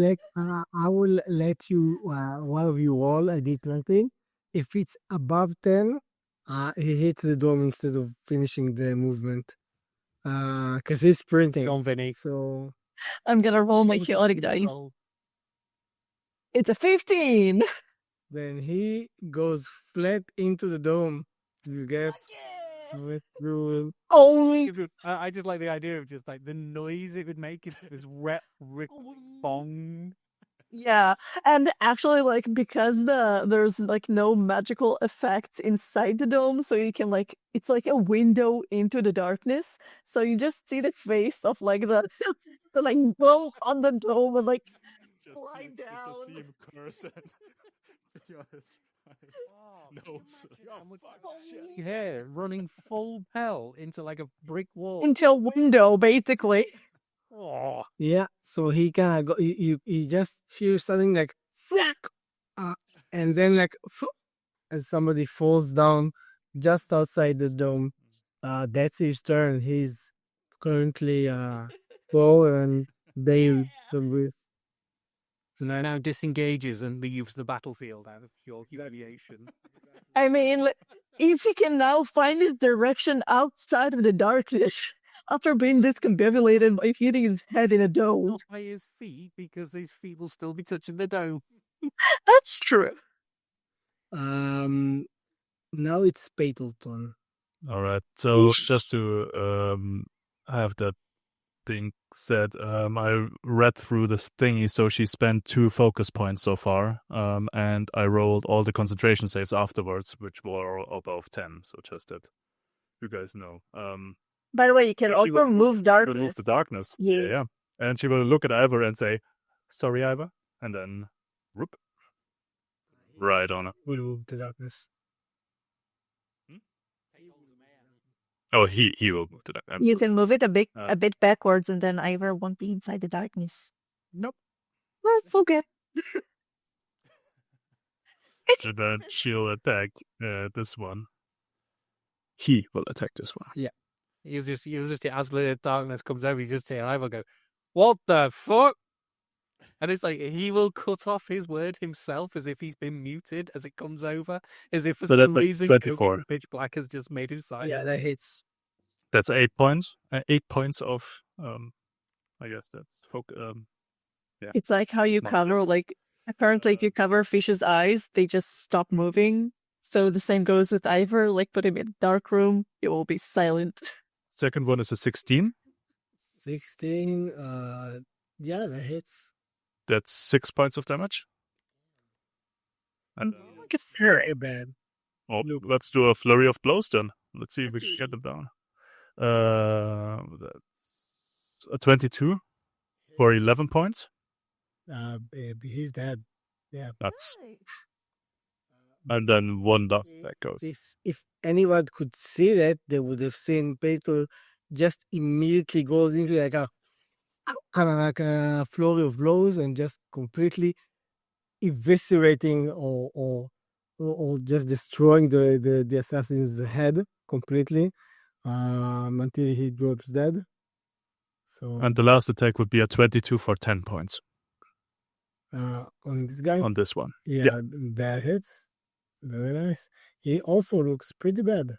let you one of you roll a d20. If it's above 10, he hits the dome instead of finishing the movement. Because he's sprinting. Gone, Vinny. So I'm gonna roll my chaotic dice. It's a 15. then he goes flat into the dome. You get with rule. Only I just like the idea of just like the noise it would make if it was bong. yeah, and actually, like because there's like no magical effects inside the dome, so you can like it's like a window into the darkness. So you just see the face of like the like boom on the dome and like slide down. Just see him curse and nose. Yeah, running full pell into like a brick wall. Into a window, basically. Oh, Yeah, so he kind of go. You just hear something like "Flack!" And then like as somebody falls down just outside the dome. That's his turn. He's currently low and they the with. so now disengages and leaves the battlefield out of pure humiliation. I mean, if he can now find his direction outside of the darkness after being discombobulated by hitting his head in a dome. Not by his feet, because his feet will still be touching the dome. That's true. Now it's Patelton. All right. So just to have that being said, I read through this thingy. So she spent 2 focus points so far, and I rolled all the concentration saves afterwards, which were all above 10. So just that you guys know. By the way, you can also remove darkness. Remove the darkness. Yeah. Yeah. And she will look at Alver and say, "Sorry, Alver," and then, whoop, right on it. Remove the darkness. Oh, he will move to that. You can move it a bit backwards, and then Ivor won't be inside the darkness. Nope. Well, forget. And then she'll attack this one. He will attack this one. Yeah. You'll just as the darkness comes over, you just hear Ivor go, "What the fuck?" And it's like he will cut off his word himself as if he's been muted as it comes over, as if for So some that's like reason 24. Pitch Black has just made him silent. Yeah, that hits. That's 8 points. 8 points of, I guess that's yeah. It's like how you cover, like, apparently if you cover fish's eyes, they just stop moving. So the same goes with Ivor, like put him in a dark room, it will be silent. Second one is a 16. 16. Yeah, that hits. That's 6 points of damage. And It's very bad. let's do a flurry of blows then. Let's see if we can get them down. That's a 22 for 11 points. He's dead. Yeah. That's and then one dust that goes. If anyone could see that, they would have seen Peter just immediately goes into like a kind of like a flurry of blows and just completely eviscerating or just destroying the assassin's head completely until he drops dead. So And the last attack would be a 22 for 10 points on this guy, on this one. yeah, that hits. Very nice. He also looks pretty bad.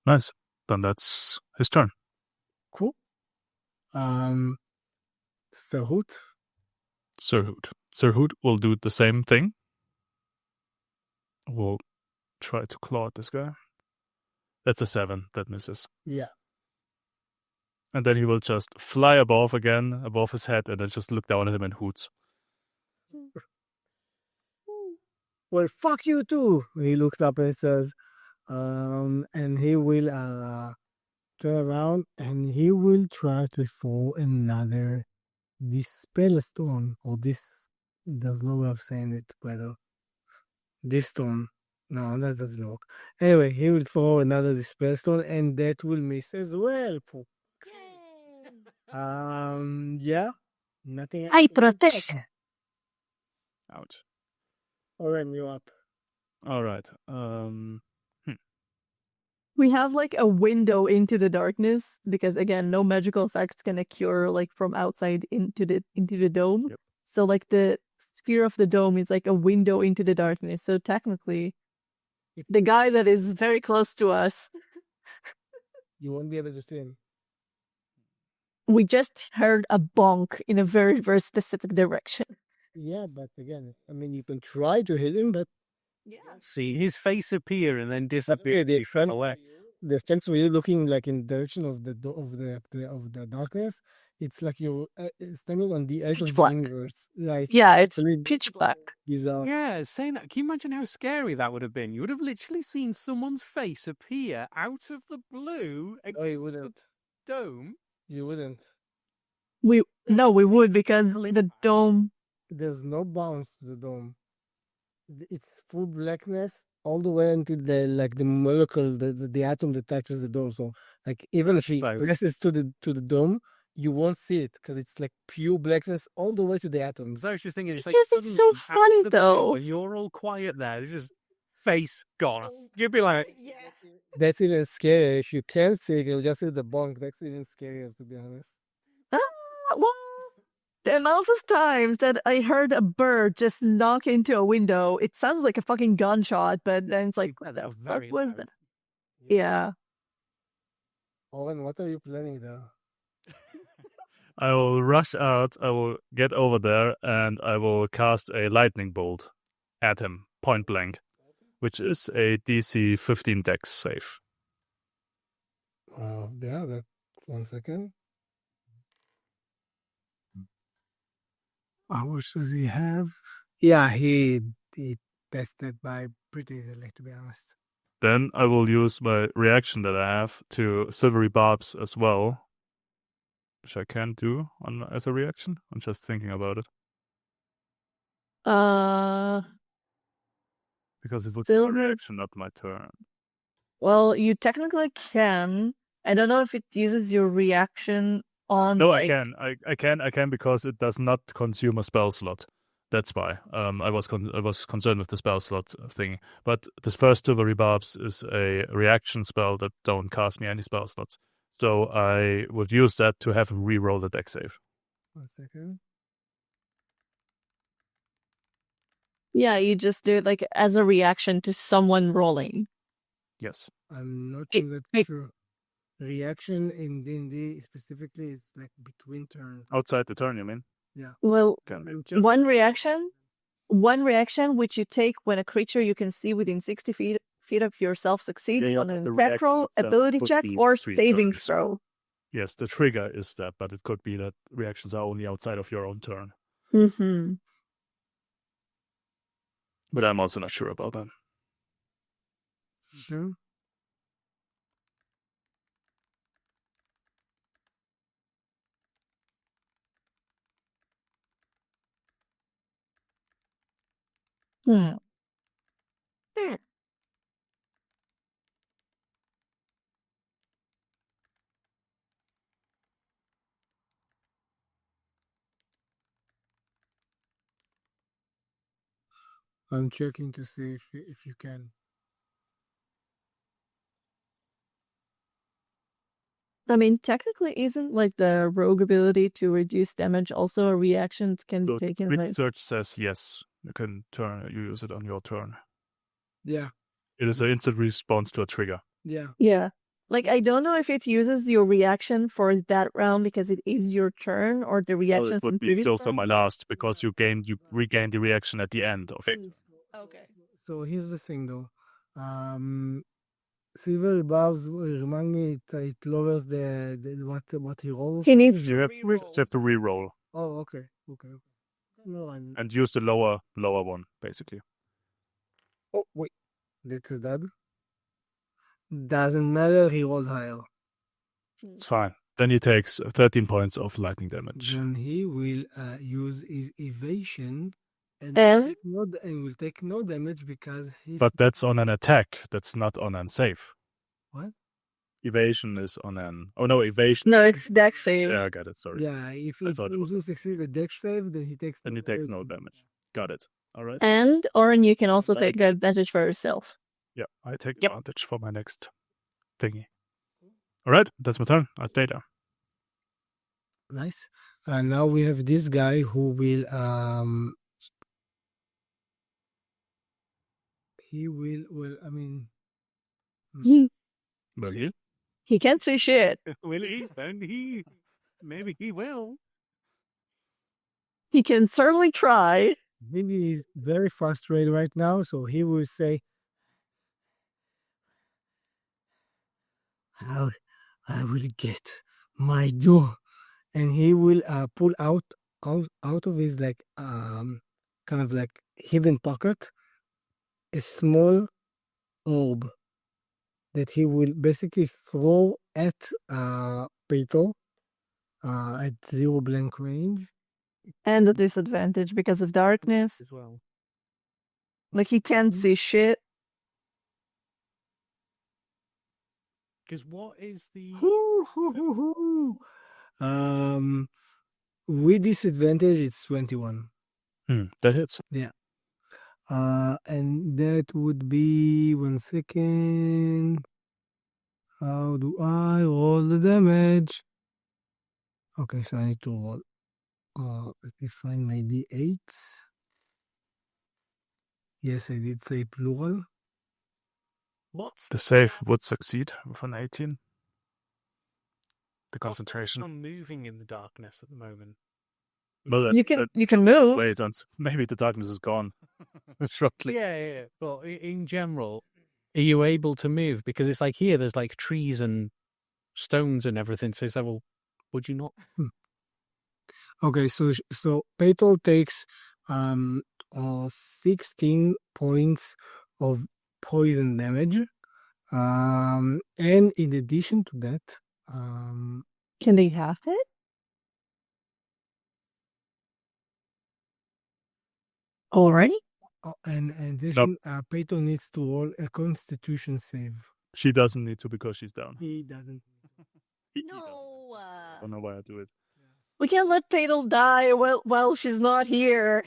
Nice. Then that's his turn. Cool. Sahut. Sir Hoot will do the same thing. We'll try to claw at this guy. That's a 7. That misses. Yeah. And then he will just fly above again, above his head, and then just look down at him and hoots. well, fuck you too. He looks up and says, and he will turn around and he will try to throw another dispel stone, or this, there's no way of saying it better. This stone. No, that doesn't work. Anyway, he will throw another dispel stone and that will miss as well. Yeah. Nothing. I protect. Ouch. Alright, you up. All right. We have like a window into the darkness because again, no magical effects can occur like from outside into the dome. Yep. So like the sphere of the dome is like a window into the darkness. So technically, the guy that is very close to us, You won't be able to see him. we just heard a bonk in a very, very specific direction. Yeah, but again, I mean, you can try to hit him, but Yeah. See his face appear and then disappear. the front away. the fence where you're looking like in the direction of the darkness, it's like you're standing on the edge Pitch of black. the universe. Right? Yeah, it's Really pitch black. bizarre. Yeah, saying that. Can you imagine how scary that would have been? You would have literally seen someone's face appear out of the blue Oh, you wouldn't. dome. You wouldn't. We would because the dome. There's no bounce to the dome. It's full blackness all the way until the molecule, the atom that touches the dome. So like even if he Right. presses to the dome, you won't see it because it's like pure blackness all the way to the atoms. So I was just thinking, it's like Because it's so suddenly, out funny, of the blue, though. when you're all quiet there, there's just face gone. You'd be like, That's even scarier. If you can't see it, you'll just see the bonk. That's even scarier, to be honest. Well, the amount of times that I heard a bird just knock into a window, it sounds like a fucking gunshot, but then it's like, well, that was what very was loud. that? Yeah. Owen, what are you planning there? I will rush out. I will get over there, and I will cast a lightning bolt at him, point blank, which is a DC 15 Dex save. Yeah, that 1 second. How much does he have? Yeah, he passed that by pretty easily, to be honest. Then I will use my reaction that I have to Silvery Barbs as well, which I can do as a reaction. I'm just thinking about it. Because it would be my Silver- reaction, not my turn. Well, you technically can. I don't know if it uses your reaction on. No, like, I can because it does not consume a spell slot. That's why. I was concerned with the spell slot thing. But this first Silvery Barbs is a reaction spell that don't cast me any spell slots. So I would use that to have him re-roll the deck save. 1 second. Yeah, you just do it like as a reaction to someone rolling. Yes. I'm not Hey, sure that's hey. true. Reaction in D&D specifically is like between turns. Outside the turn, you mean? Well, Can be. one reaction which you take when a creature you can see within 60 feet of yourself succeeds Yeah, on an the attack roll, reaction itself ability would check, be or 3 saving turns. throw. Yes, the trigger is that, but it could be that reactions are only outside of your own turn. Mm-hmm. But I'm also not sure about that. Sure. Hmm. I'm checking to see if you can. I mean, technically, isn't like the rogue ability to reduce damage also a reaction that can be So taken? Quick Like, Search says yes. You use it on your turn. Yeah, It is an instant response to a trigger. yeah. yeah. Like, I don't know if it uses your reaction for that round because it is your turn, or the So reaction it from would be previous still for round. my last because you regain the reaction at the end of it. Okay. So here's the thing, though. Silver Barbs remind me it lowers the what he rolls. He needs You to have, reroll. just have to re-roll Oh, okay. No, and use the lower one basically. Oh, wait. This is that. Doesn't matter, he rolled higher. It's fine. Then he takes 13 points of lightning damage. Then he will use his evasion and will take no damage because he's... But that's on an attack. That's not on an save. What? Evasion is on an... Oh, no, evasion. No, it's dex save. Yeah, I got it. Sorry. Yeah, if he thought it was- also succeeds a dex save, then he takes... Then he takes no damage. Got it. All right. And Oren, you can also take advantage for yourself. Yeah, I take Yep. advantage for my next thingy. All right, that's my turn. I stay there. Nice. And now we have this guy who will he will I mean Will he? He can't see shit. Will he? Then he. Maybe he will. He can certainly try. maybe he's very frustrated right now, so he will say, "How I will get my door," and he will pull out of his like kind of like hidden pocket a small orb that he will basically throw at Peter at 0 blank range. And a disadvantage because of darkness. As well. Like he can't see shit. Because what is the. With disadvantage, it's 21. That hits. Yeah. And that would be 1 second. How do I roll the damage? Okay, so I need to roll. Let me find my d8s. Yes, I did say plural. What's The save would succeed with an 18. The concentration. I'm moving in the darkness at the moment. Well, You can move. wait, maybe the darkness is gone shortly. Yeah. But in general, are you able to move? Because it's like here, there's like trees and stones and everything. So it's like, well, would you not? Okay, so Petal takes 16 points of poison damage. And in addition to that, Can they half it? Already? and in addition, Petal needs to roll a Constitution save. She doesn't need to because she's down. He doesn't. He doesn't. I don't know why I do it. We can't let Petal die while she's not here.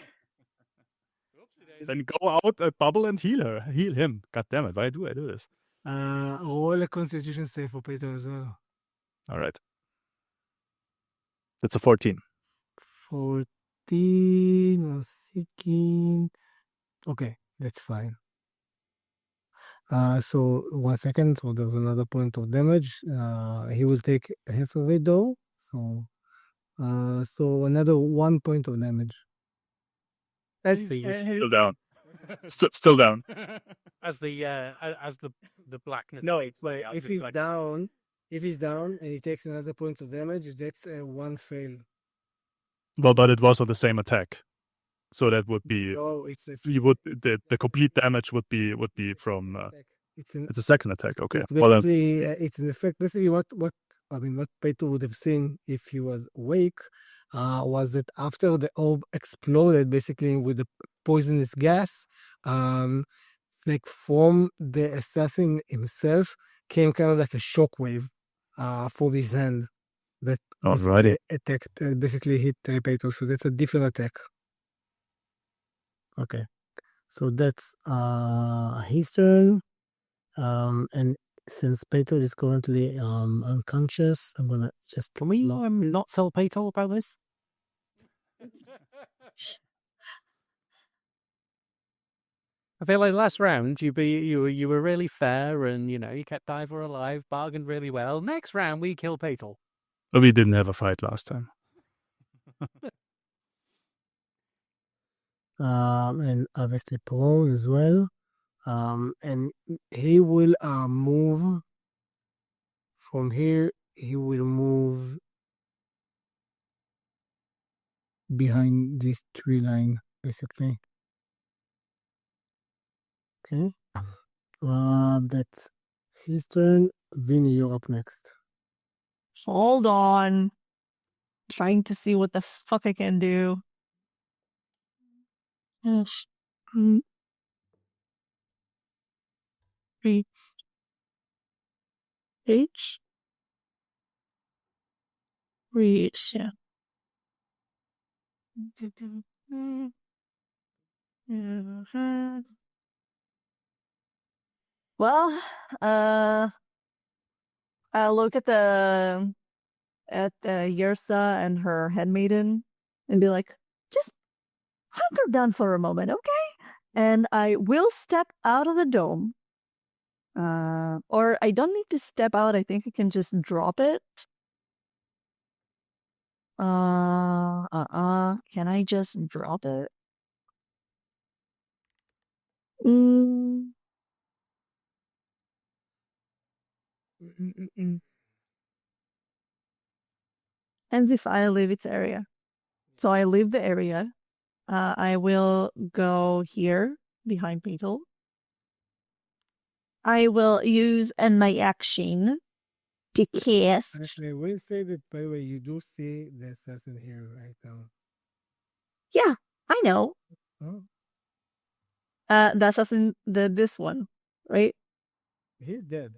Then go out, bubble, and heal him. God damn it! Why do I do this? Roll a Constitution save for Petal as well. All right. That's a 14. 14 or 16. Okay, that's fine. So 1 second. So there's another point of damage. He will take half of it though. So another 1 point of damage. Let's see. Still down. Still down. As the blackness. No, wait. If he's down, and he takes another point of damage, that's a 1 fail. Well, but it was on the same attack, so that would be. No, the complete damage would be from. It's a second attack. Okay. It's Well, then, basically, it's in effect basically what Peter would have seen if he was awake, was that after the orb exploded, basically with the poisonous gas, like from the assassin himself came kind of like a shockwave for his hand that alrighty. basically hit Peter. So that's a different attack. Okay, so that's his turn. And since Peter is currently unconscious, I'm gonna just Can we not tell Petal about this? I feel like last round you were really fair and you kept Ivor alive, bargained really well. Next round we kill Petal. We didn't have a fight last time. and obviously prone as well. And he will move from here. He will move behind this tree line, basically. Okay. That's his turn. Vinny, you're up next. Hold on. Trying to see what the fuck I can do. Reach. Reach. Yeah. Well, I'll look at the Yersa and her handmaiden and be like, just hunker down for a moment, okay? And I will step out of the dome. Or I don't need to step out. I think I can just drop it. Can I just drop it? And if I leave its area. So I leave the area. I will go here behind Beetle. I will use my action to cast. Actually, I will say that, by the way, you do see the assassin here right now. Yeah, I know. Oh, The assassin, this one, right? he's dead.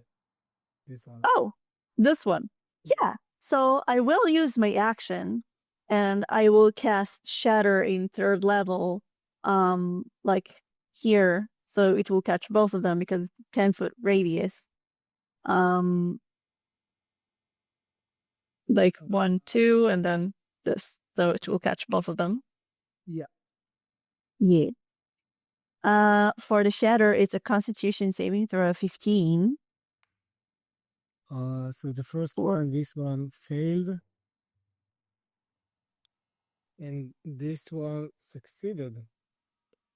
This one. Oh, this one. Yeah. So I will use my action, and I will cast Shatter in 3rd level, like here, so it will catch both of them because it's a 10-foot radius. Like 1, 2, and then this, so it will catch both of them. Yeah. Yeah. For the Shatter, it's a Constitution saving throw of 15. So the first one, this one failed. And this one succeeded.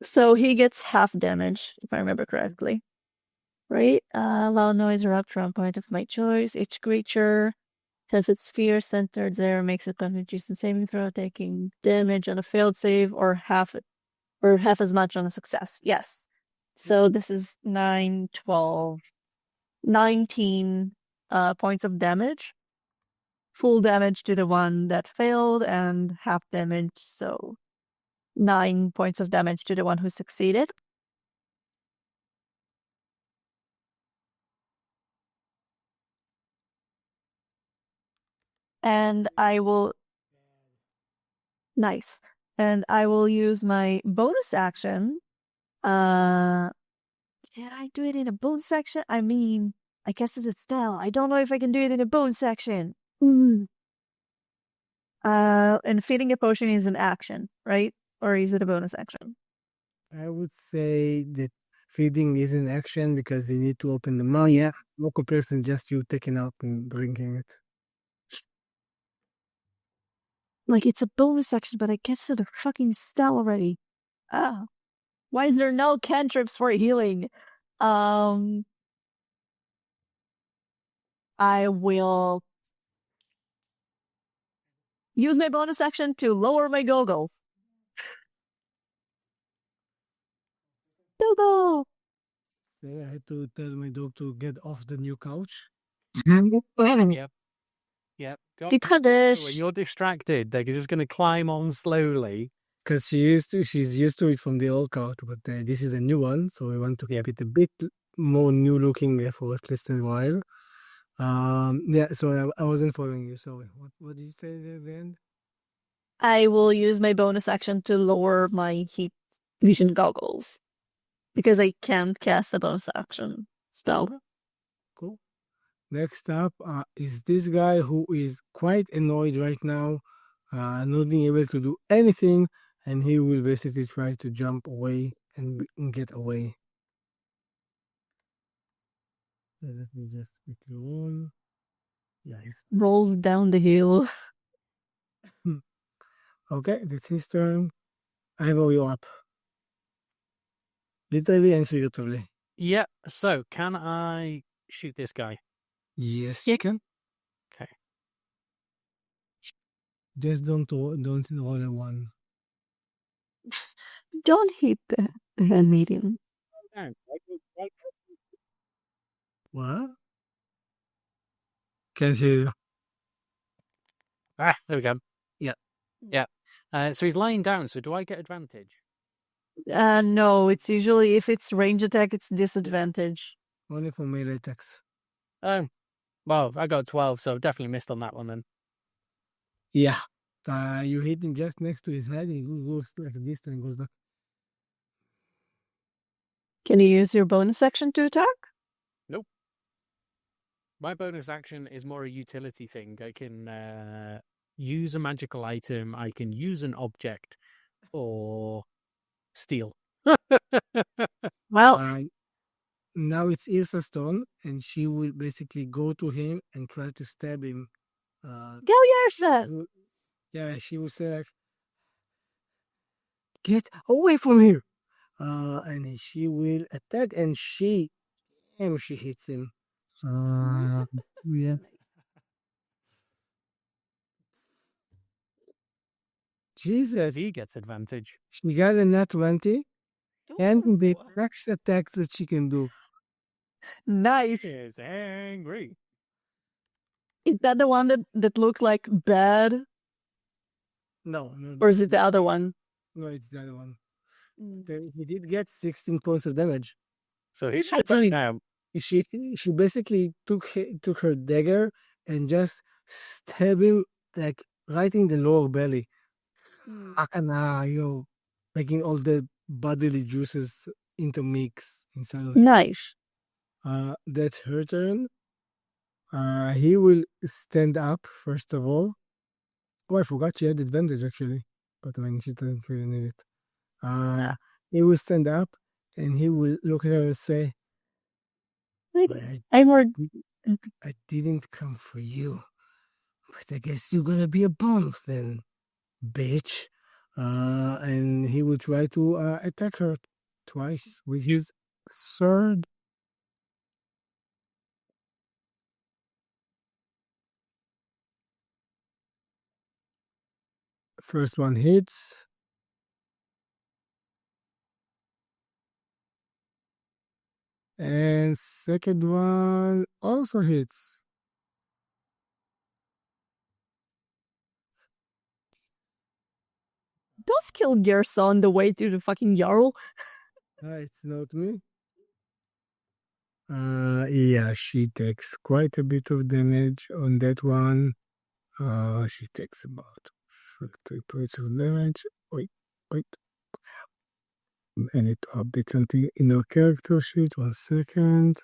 So he gets half damage, if I remember correctly. Right? Loud noise erupt from a point of my choice. Each creature, 10-foot sphere centered there, makes a Constitution saving throw, taking damage on a failed save or half as much on a success. Yes. So this is 9, 12, 19 points of damage. Full damage to the one that failed and half damage, so 9 points of damage to the one who succeeded. And I will... Nice. And I will use my bonus action. Can I do it in a bonus action? I mean, I guess it's a spell. I don't know if I can do it in a bonus action. And feeding a potion is an action, right? Or is it a bonus action? I would say that feeding is an action because you need to open the mouth. Yeah. No comparison, just you taking out and drinking it. Like, it's a bonus action, but I guess it's a fucking spell already. Why is there no cantrips for healing? I will use my bonus action to lower my goggles. Go! Then I had to tell my dog to get off the new couch. Yep. Yep. When When you're distracted, they're just going to climb on slowly. Because she's used to it from the old couch, but this is a new one, so we want to keep it a bit more new looking for at least a while. Yeah, so I wasn't following you. Sorry. What did you say there at the end? I will use my bonus action to lower my heat vision goggles because I can't cast a bonus action spell. Cool. Next up is this guy who is quite annoyed right now, not being able to do anything, and he will basically try to jump away and get away. Let me just quickly roll. Yeah, Rolls down the hill. Okay, that's his turn. I will you up. Literally and figuratively. Yep. So, can I shoot this guy? Yes, you can. Okay. Just don't roll a 1. Don't hit the handmaiden. I What? Can't hear you. Ah, there we go. Yeah. Yeah. So he's lying down, so do I get advantage? No, it's usually if it's range attack, it's disadvantage. Only for melee attacks. Oh, well, I got 12, so definitely missed on that one then. Yeah. You hit him just next to his head, he goes like this and goes down. Can you use your bonus action to attack? My bonus action is more a utility thing. I can use a magical item, I can use an object, or steal. Well, Now it's Ilsa's turn, and she will basically go to him and try to stab him. go yourself. Yeah, she will say like, "Get away from here!" And she will attack, and she hits him. Yeah. Jesus, He gets advantage. she got a nat 20, and the next attack that she can do. Nice. Is angry. Is that the one that looked like bad? No, Or is it the other one? no, it's the other one. He did get 16 points of damage. So he's Actually- now. She basically took her dagger and just stabbed him like right in the lower belly. Akana, making all the bodily juices intermix inside of it. Nice. That's her turn. He will stand up first of all. Oh, I forgot she had advantage actually, but I mean she doesn't really need it. He will stand up and he will look at her and say, "But I didn't come for you, but I guess you're gonna be a bonus then, bitch." And he will try to attack her twice with his sword. First one hits. And second one also hits. Does kill Gersa on the way to the fucking Jarl? It's not me. Yeah, she takes quite a bit of damage on that one. She takes about 3 points of damage. Wait. I need to update something in our character sheet. 1 second.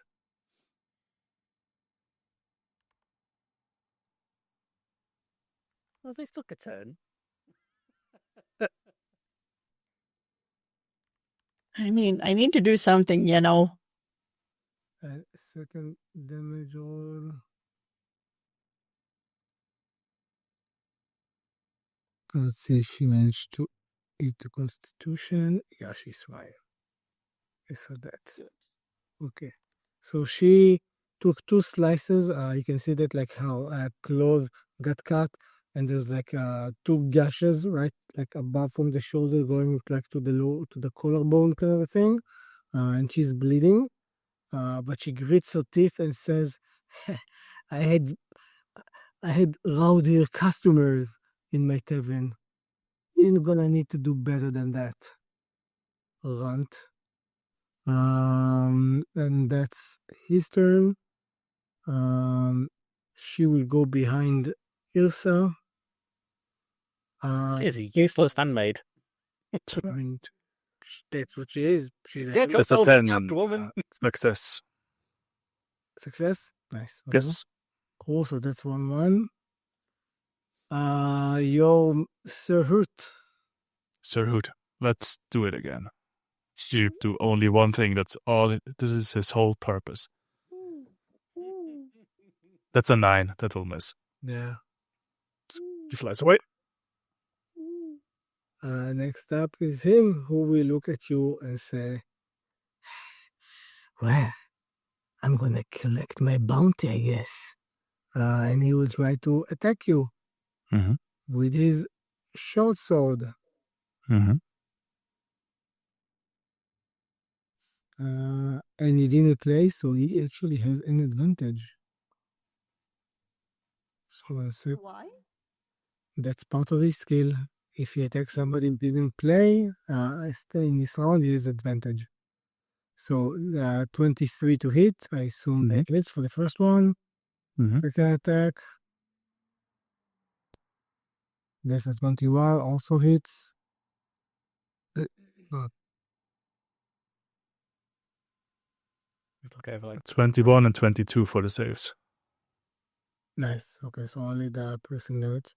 Well, this took a turn. I mean, I need to do something, Second damage roll. Let's see if she managed to eat the Constitution. Yeah, she's fine. So that's it. Okay. So she took 2 slices. You can see that like how clothes got cut, and there's like 2 gashes right like above from the shoulder going like to the collarbone kind of a thing, and she's bleeding. But she grits her teeth and says, I had rowdier customers in my tavern. You're gonna need to do better than that, runt." And that's his turn. She will go behind Ilsa. Is a useless handmaid. I mean, that's what she is. She's Yeah, actually- That's a Oh, 10 Catwoman. success. Success. Nice. Okay. Yes. Cool. So that's 1-1. Yo, Sir Hurt. Sir Hood, let's do it again. You do only one thing. That's all. This is his whole purpose. That's a 9. That will miss. Yeah. He flies away. Next up is him, who will look at you and say, "Well, I'm gonna collect my bounty, I guess." And he will try to attack you Mm-hmm. with his short sword. Mm-hmm. and he didn't play, so he actually has an advantage. So let's see. Why? That's part of his skill. If he attacks somebody who didn't play, stay in this round, he has advantage. So 23 to hit. I assume that hits for the first one. Second attack. That's a 21, also hits. Okay, for like 21 and 22 for the saves. Nice. Okay, so only the piercing damage.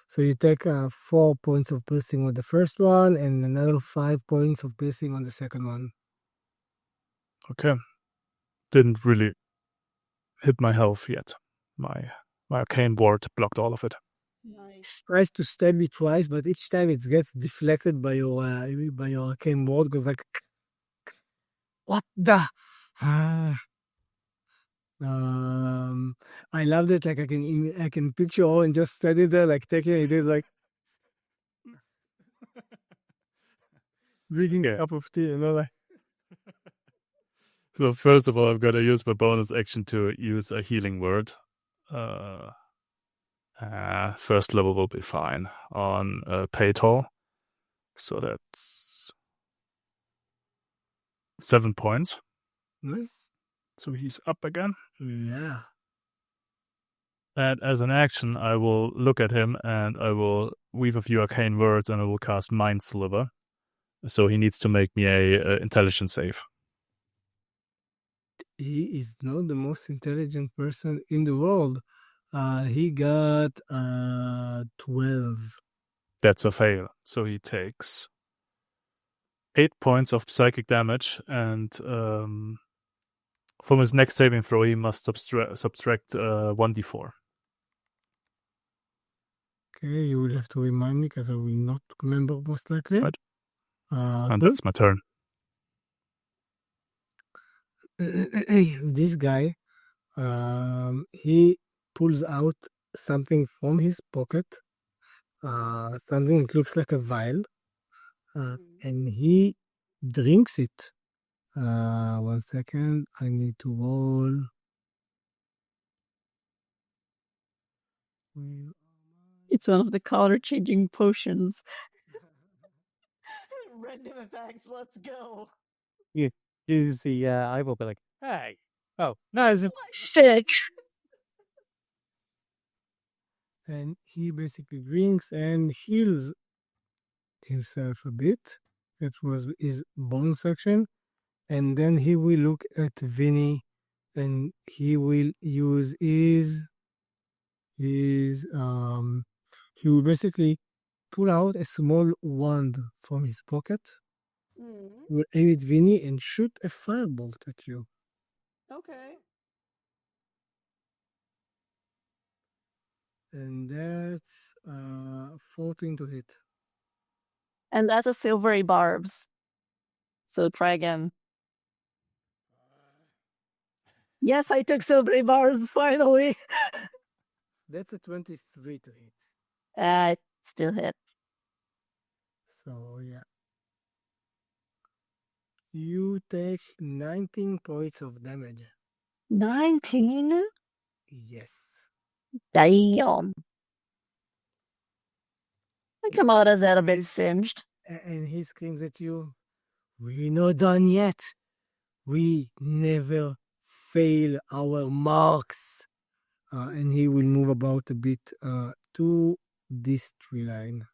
So you take 4 points of piercing on the first one and another 5 points of piercing on the second one. Okay. Didn't really hit my health yet. My arcane ward blocked all of it. Nice. Tries to stab you twice, but each time it gets deflected by your arcane ward. Goes like, what the? I loved it. Like I can picture Owen just standing there, like taking it. He like drinking a cup of tea, like. So first of all, I'm gonna use my bonus action to use a healing word. First level will be fine on Paytol. So that's 7 points. Nice. So he's up again. Yeah. And as an action, I will look at him and I will weave a few arcane words and I will cast Mind Sliver. So he needs to make me a intelligence save. He is not the most intelligent person in the world. He got 12. That's a fail. So he takes 8 points of psychic damage, and from his next saving throw, he must subtract 1d4. Okay, you will have to remind me because I will not remember most likely. Right. And that's my turn. This guy, he pulls out something from his pocket, something that looks like a vial, and he drinks it. 1 second, I need to roll. It's one of the color-changing potions. Random effects, let's go. You see, I will be like, hey. Oh, no, it's Shit. And he basically drinks and heals himself a bit. That was his bonus action. And then he will look at Vinny and he will use he will basically pull out a small wand from his pocket, will aim at Vinny and shoot a firebolt at you. Okay. And that's 14 to hit. And that's a silvery barbs. So try again. Yes, I took silvery barbs finally. That's a 23 to hit. It still hits. So yeah. You take 19 points of damage. 19? Yes. Damn. Come on, is that a bit singed? And he screams at you, "We're not done yet. We never fail our marks." And he will move about a bit to this tree line.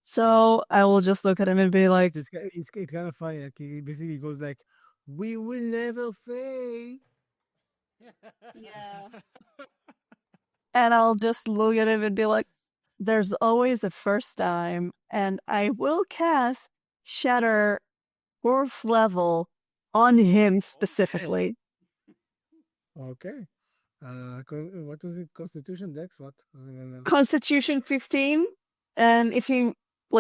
So I will just look at him and be like, It's kind of funny. Like he basically goes like, "We will never fail." yeah. And I'll just look at him and be like, there's always a first time, and I will cast Shatter 4th level on him specifically. Okay. What was it? Constitution Dex? What? Constitution 15, and if he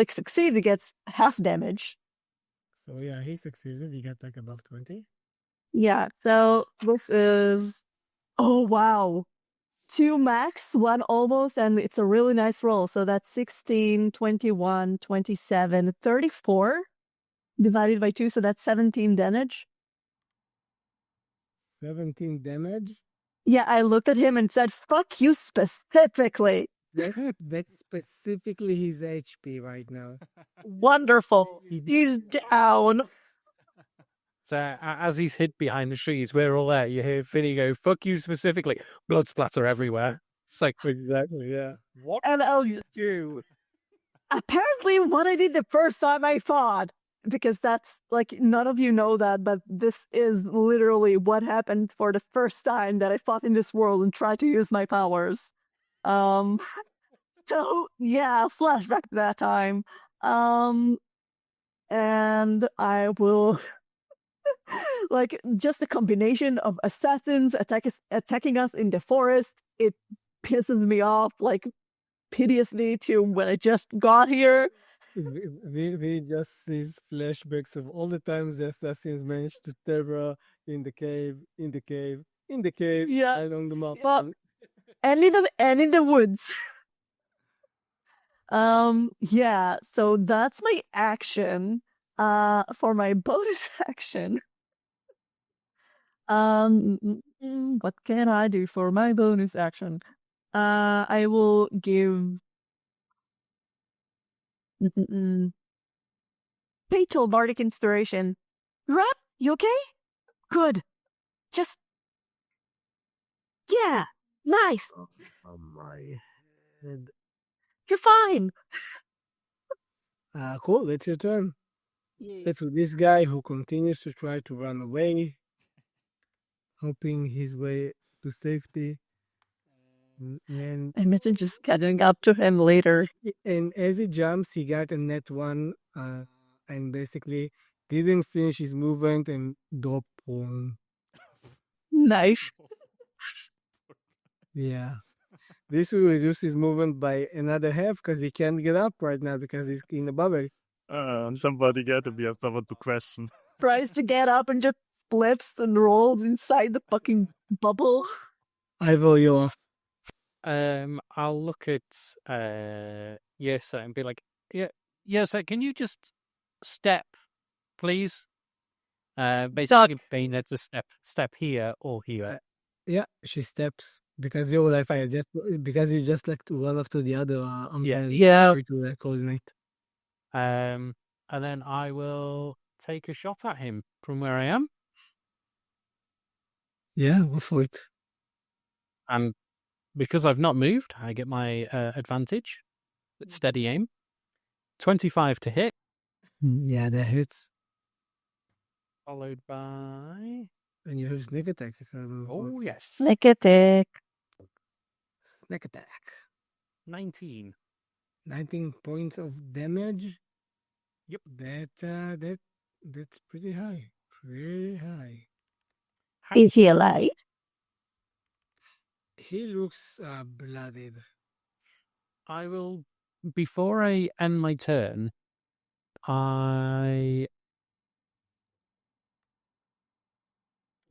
succeeds, he gets half damage. So yeah, he succeeded. He got like above 20. Yeah. So this is, oh wow, 2 max, 1 almost, and it's a really nice roll. So that's 16, 21, 27, 34. divided by 2, so that's 17 damage. 17 damage. Yeah, I looked at him and said, fuck you specifically. That's specifically his HP right now. Wonderful. He's down. So as he's hid behind the trees, we're all there. You hear Vinny go, fuck you specifically. Blood splatter everywhere. It's like, Exactly, yeah. what And you do? apparently what I did the first time I fought, because that's like, none of you know that, but this is literally what happened for the first time that I fought in this world and tried to use my powers. So yeah, flashback to that time. And I will like just a combination of assassins attacking us in the forest. It pisses me off like piteously to when I just got here. We just sees flashbacks of all the times the assassins managed to terror in the cave, Yeah. along the mountain. Well, and in the woods. Yeah, so that's my action. For my bonus action. What can I do for my bonus action? I will give Fatal Bardic Inspiration. Rap, you okay? Good. Just yeah, nice. Oh my head. You're fine. Cool, it's your turn. That's this guy who continues to try to run away, hoping his way to safety. And I imagine just catching up to him later. as he jumps, he got a net one, and basically didn't finish his movement and dropped prone. Nice. Yeah. This will reduce his movement by another half because he can't get up right now because he's in the bubble. Somebody got to be someone to question. Tries to get up and just flips and rolls inside the fucking bubble. Ivor, you're off. I'll look at Yersa and be like, yeah, Yersa, can you just step, please? Basically being there to step here or here. Yeah, she steps because you're like fire. Just because you just like to run after the other. Yeah. To coordinate. And then I will take a shot at him from where I am. Yeah, go for it. And because I've not moved, I get my advantage with steady aim. 25 to hit. Yeah, that hits. Followed by... And you have sneak attack. Oh, yes. Sneak attack. Sneak attack. 19. 19 points of damage. Yep. That's pretty high. Pretty high. Is he alive? He looks blooded. I will, before I end my turn,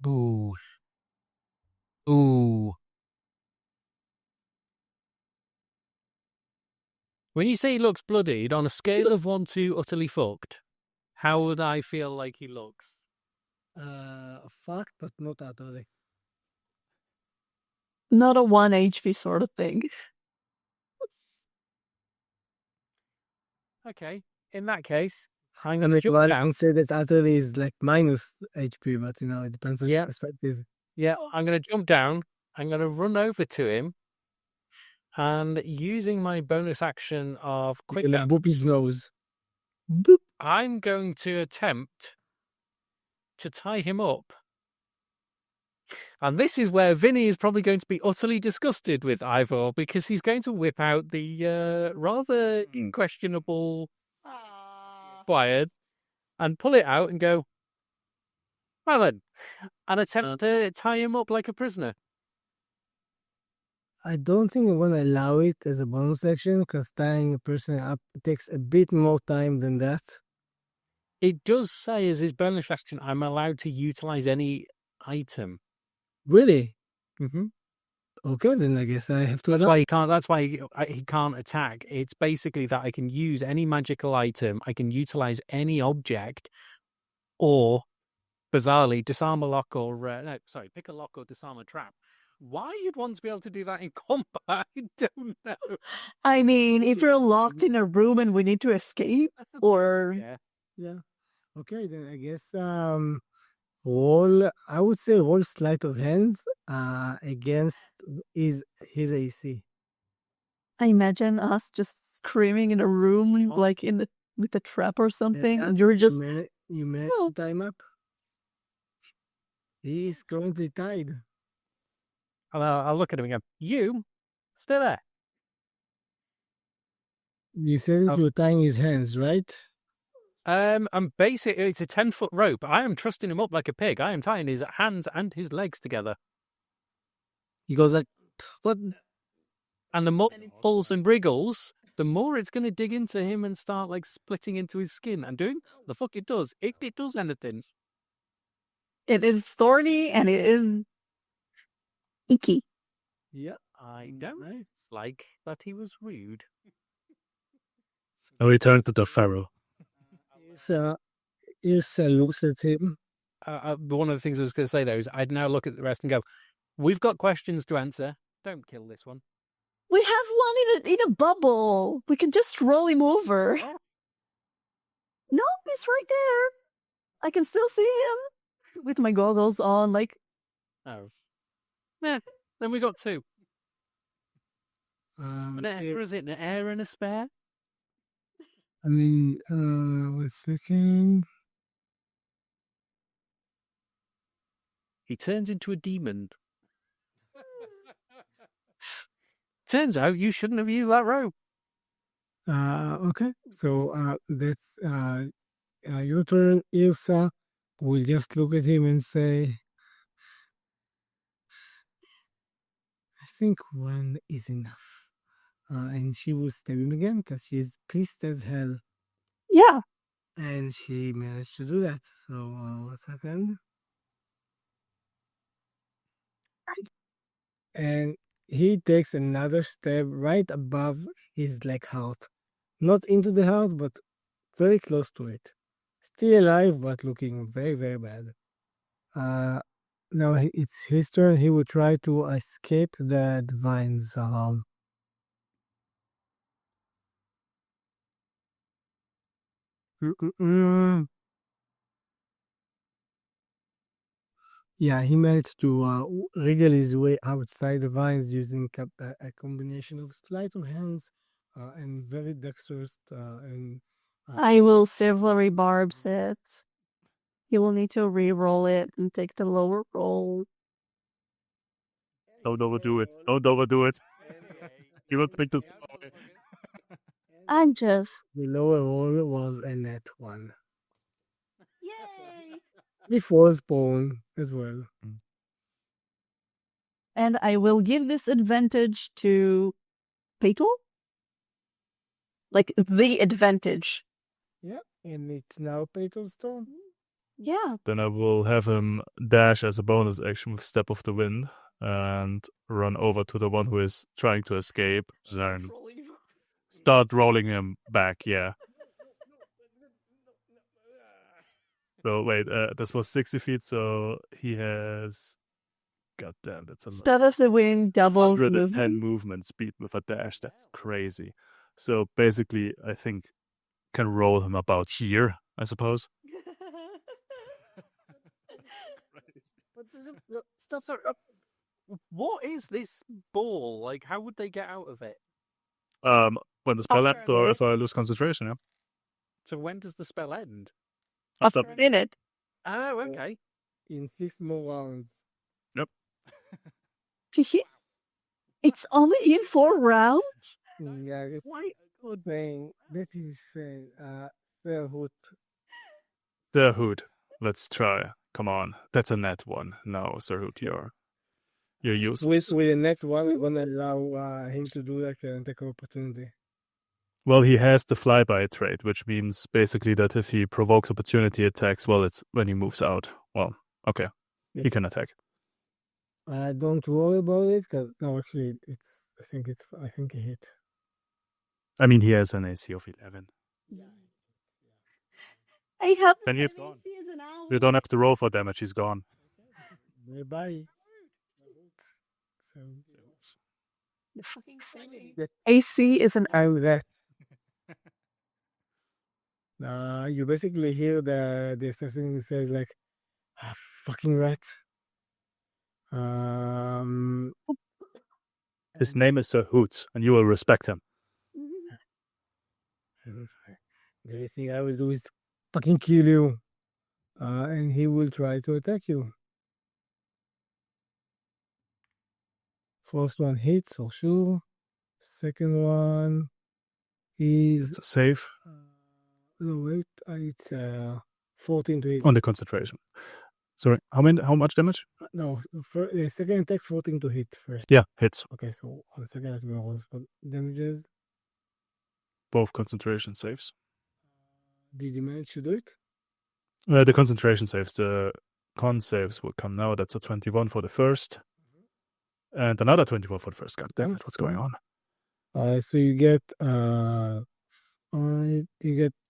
Ooh. When you say he looks bloodied, on a scale of 1 to utterly fucked, how would I feel like he looks? Fucked, but not utterly. Not a 1 HP sort of thing. Okay, in that case, I'm I going to jump mean, down. I say that utterly is like minus HP, but it depends on Yeah. perspective. Yeah, I'm going to jump down. I'm going to run over to him. And using my bonus action of quick You're gonna boop his dance, nose. Boop. I'm going to attempt to tie him up. And this is where Vinny is probably going to be utterly disgusted with Ivor because he's going to whip out the rather questionable wired and pull it out and go, well then, and attempt to tie him up like a prisoner. I don't think I'm gonna allow it as a bonus action because tying a person up takes a bit more time than that. It does say as his bonus action, I'm allowed to utilize any item. Really? Mm-hmm. Okay, then I guess I have to That's adapt. why he can't. That's why he can't attack. It's basically that I can use any magical item, I can utilize any object, or bizarrely disarm a lock or pick a lock or disarm a trap. Why you'd want to be able to do that in combat, I don't know. I mean, if you're locked in a room and we need to escape, or Yeah. Okay, then I guess roll. I would say roll sleight of hands against his AC. I imagine us just screaming in a room, like with a trap or something, Yeah, and you're just you managed Oh. to time up. He is currently tied. I'll look at him and go, "You stay there." You said that Oh. you were tying his hands, right? I'm basically it's a 10-foot rope. I am trusting him up like a pig. I am tying his hands and his legs together. He goes like, "What?" And the more he pulls and wriggles, the more it's going to dig into him and start like splitting into his skin and doing the fuck it does. It does anything. it is thorny and it is icky. Yeah, I don't like that he was rude. Now we turn to the pharaoh. Ilsa looks at him. One of the things I was going to say though is I'd now look at the rest and go, "We've got questions to answer. Don't kill this one." We have one in a bubble. We can just roll him over. Oh. No, he's right there. I can still see him with my goggles on. Like, Oh. Yeah, then we got two. Um, Is it an air and a spare? I mean, 1 second. He turns into a demon. Turns out you shouldn't have used that rope. Okay, so that's your turn, Ilsa. We'll just look at him and say, I think one is enough. And she will stab him again because she's pissed as hell. yeah. And she managed to do that. So, 1 second. And he takes another stab right above his heart. Not into the heart, but very close to it. Still alive, but looking very, very bad. Now it's his turn. He will try to escape the vines. Yeah, he managed to wriggle his way outside the vines using a combination of sleight of hands and very dexterous. I will silvery barbs it. You will need to re-roll it and take the lower roll. Don't overdo it. Don't overdo it. You will take this away. I'm just. The lower roll was a net 1. Yay! Before spawn as well. And I will give this advantage to Petal. Like the advantage. Yeah, and it's now Petal's turn. Yeah. Then I will have him dash as a bonus action with Step of the Wind and run over to the one who is trying to escape and start rolling him back, yeah. So wait, this was 60 feet, so he has... God damn, that's a lot. Step of the Wind doubles 110 movement. movement speed with a dash. That's crazy. So basically, I think can roll him about here, I suppose. What is this ball? Like, how would they get out of it? When the spell ends, or if I lose concentration, yeah. So when does the spell end? After a minute. Oh, okay. In 6 more rounds. Yep. It's only in 4 rounds? Yeah, why good thing that is Fairhood. Sir Hood, let's try. Come on, that's a net 1. No, Sir Hood, you're useless. With a net 1, we're gonna allow him to do an attack opportunity. Well, he has the flyby trait, which means basically that if he provokes opportunity attacks, well, it's when he moves out. Well, okay, he can attack. Don't worry about it, because no, actually, I think he hit. I mean, he has an AC of 11. I have Then he's gone. You don't have to roll for damage. He's gone. Bye. So the fucking that AC is an I'm that. You basically hear the assassin says like, fucking rat. His name is Sir Hoots, and you will respect him. The only thing I will do is fucking kill you. And he will try to attack you. First one hits for sure. Second one is It's a save no wait, it's 14 to hit. on the concentration. Sorry, how much damage? No, the second attack 14 to hit first. Yeah, hits. Okay, so on the second attack we roll for damages. Both concentration saves. Did you manage to do it? The concentration saves. The con saves will come now. That's a 21 for the first. And another 24 for the first. God damn it, what's going on? So you get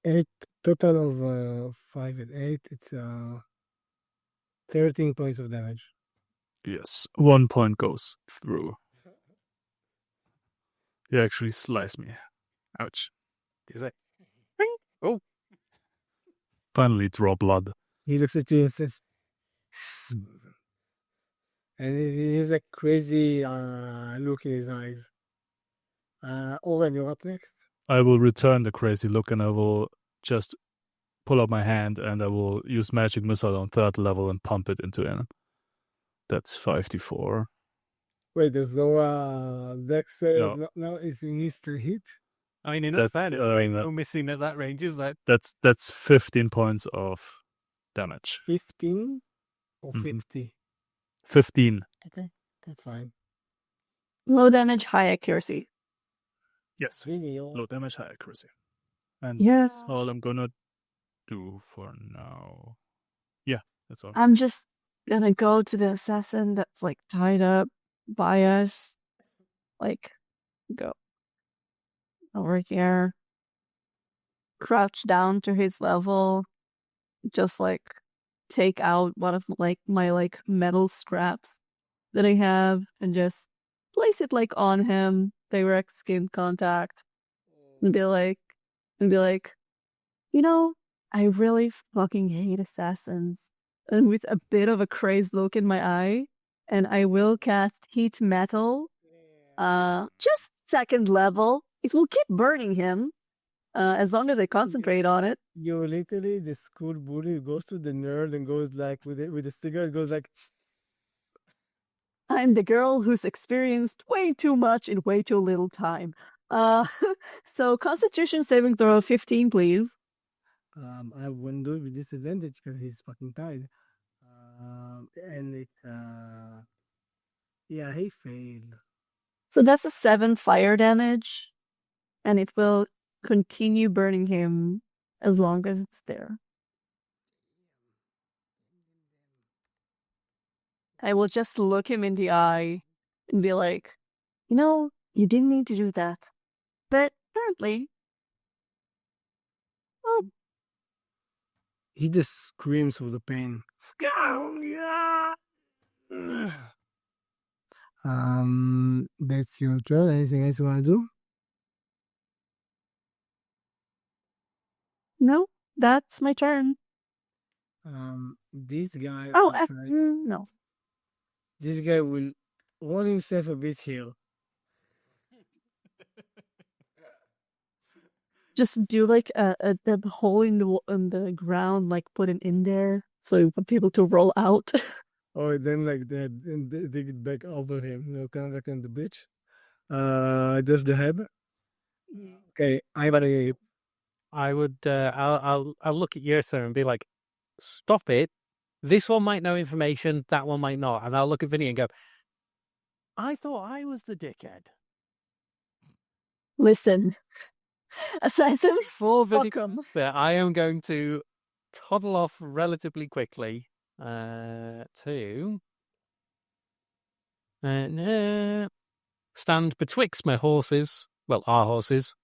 8 total of 5 and 8. It's 13 points of damage. Yes, 1 point goes through. You actually slice me. Ouch. Is it? Oh. Finally draw blood. He looks at you and says, and he has a crazy look in his eyes. Oren, you're up next. I will return the crazy look and I will just pull up my hand and I will use magic missile on 3rd level and pump it into him. That's 5d4. Wait, there's no dex save. No. No, it's in his to hit. I mean, That's fair. no missing at that range, is that? That's 15 points of damage. 15 or 50? 15. Okay, that's fine. low damage, high accuracy. Yes. Really, Low damage, high accuracy. And Yes. that's all I'm gonna do for now. Yeah, that's all. I'm just gonna go to the assassin that's like tied up by us. Like, go over here. Crouch down to his level. Just like take out one of like my like metal straps that I have and just place it like on him, direct skin contact, and be like, you know, I really fucking hate assassins. And with a bit of a crazed look in my eye, and I will cast heat metal, just 2nd level. It will keep burning him, as long as I concentrate on it. You're literally the school bully who goes to the nerd and goes like with a cigarette, goes like. I'm the girl who's experienced way too much in way too little time. So Constitution saving throw 15, please. I wouldn't do it with disadvantage because he's fucking tied. And it, yeah, he failed. So that's a 7 fire damage, and it will continue burning him as long as it's there. I will just look him in the eye and be like, you know, you didn't need to do that. But apparently, well, He just screams with the pain. That's your turn. Anything else you want to do? no, that's my turn. This guy. Oh, no. This guy will run himself a bit here. Just do like a hole in the ground, like put it in there so for people to roll out. Oh, then like that, and dig it back over him. You know, kind of like on the beach. Does the head? Okay, I would. I'll look at Yursa and be like, "Stop it! This one might know information. That one might not." And I'll look at Vinny and go, "I thought I was the dickhead." Listen, assassins, For fuck 'em. I am going to toddle off relatively quickly to Stand betwixt my horses, well, our horses.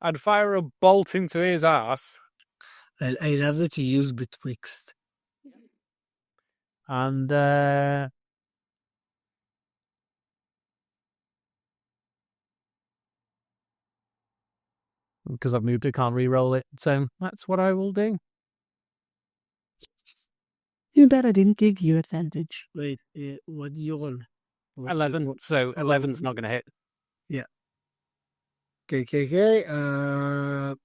I'd fire a bolt into his ass. I love that you use betwixt. And because I've moved, I can't re-roll it. So that's what I will do. Too bad I didn't give you advantage. Wait, what you roll? 11. So 11's not going to hit. Okay.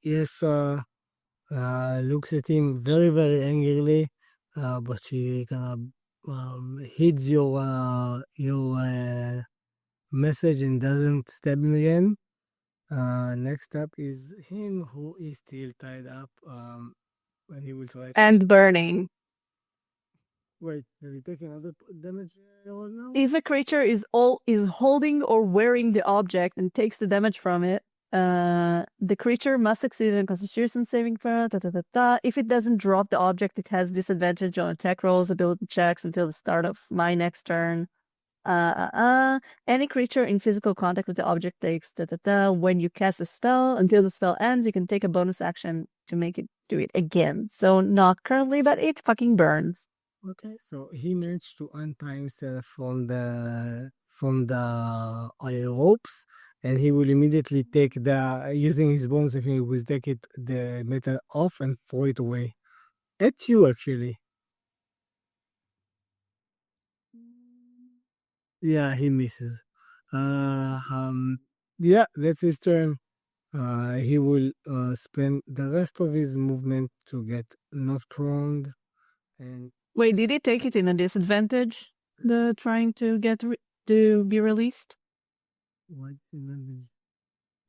Ilsa looks at him very, very angrily, but she kind of heeds your message and doesn't stab him again. Next up is him, who is still tied up. And he will try. And burning. Wait, have you taken another damage roll now? If a creature is holding or wearing the object and takes the damage from it, the creature must succeed in a Constitution saving throw. If it doesn't drop the object, it has disadvantage on attack rolls, ability checks until the start of my next turn. Any creature in physical contact with the object takes when you cast a spell. Until the spell ends, you can take a bonus action to make it do it again. So not currently, but it fucking burns. Okay, so he managed to untie himself from the ropes, and he will immediately take using his bonus action, he will take the metal off and throw it away at you. Actually, yeah, he misses. Yeah, that's his turn. He will spend the rest of his movement to get not prone. And wait, did he take it in a disadvantage? The trying to get to be released? What?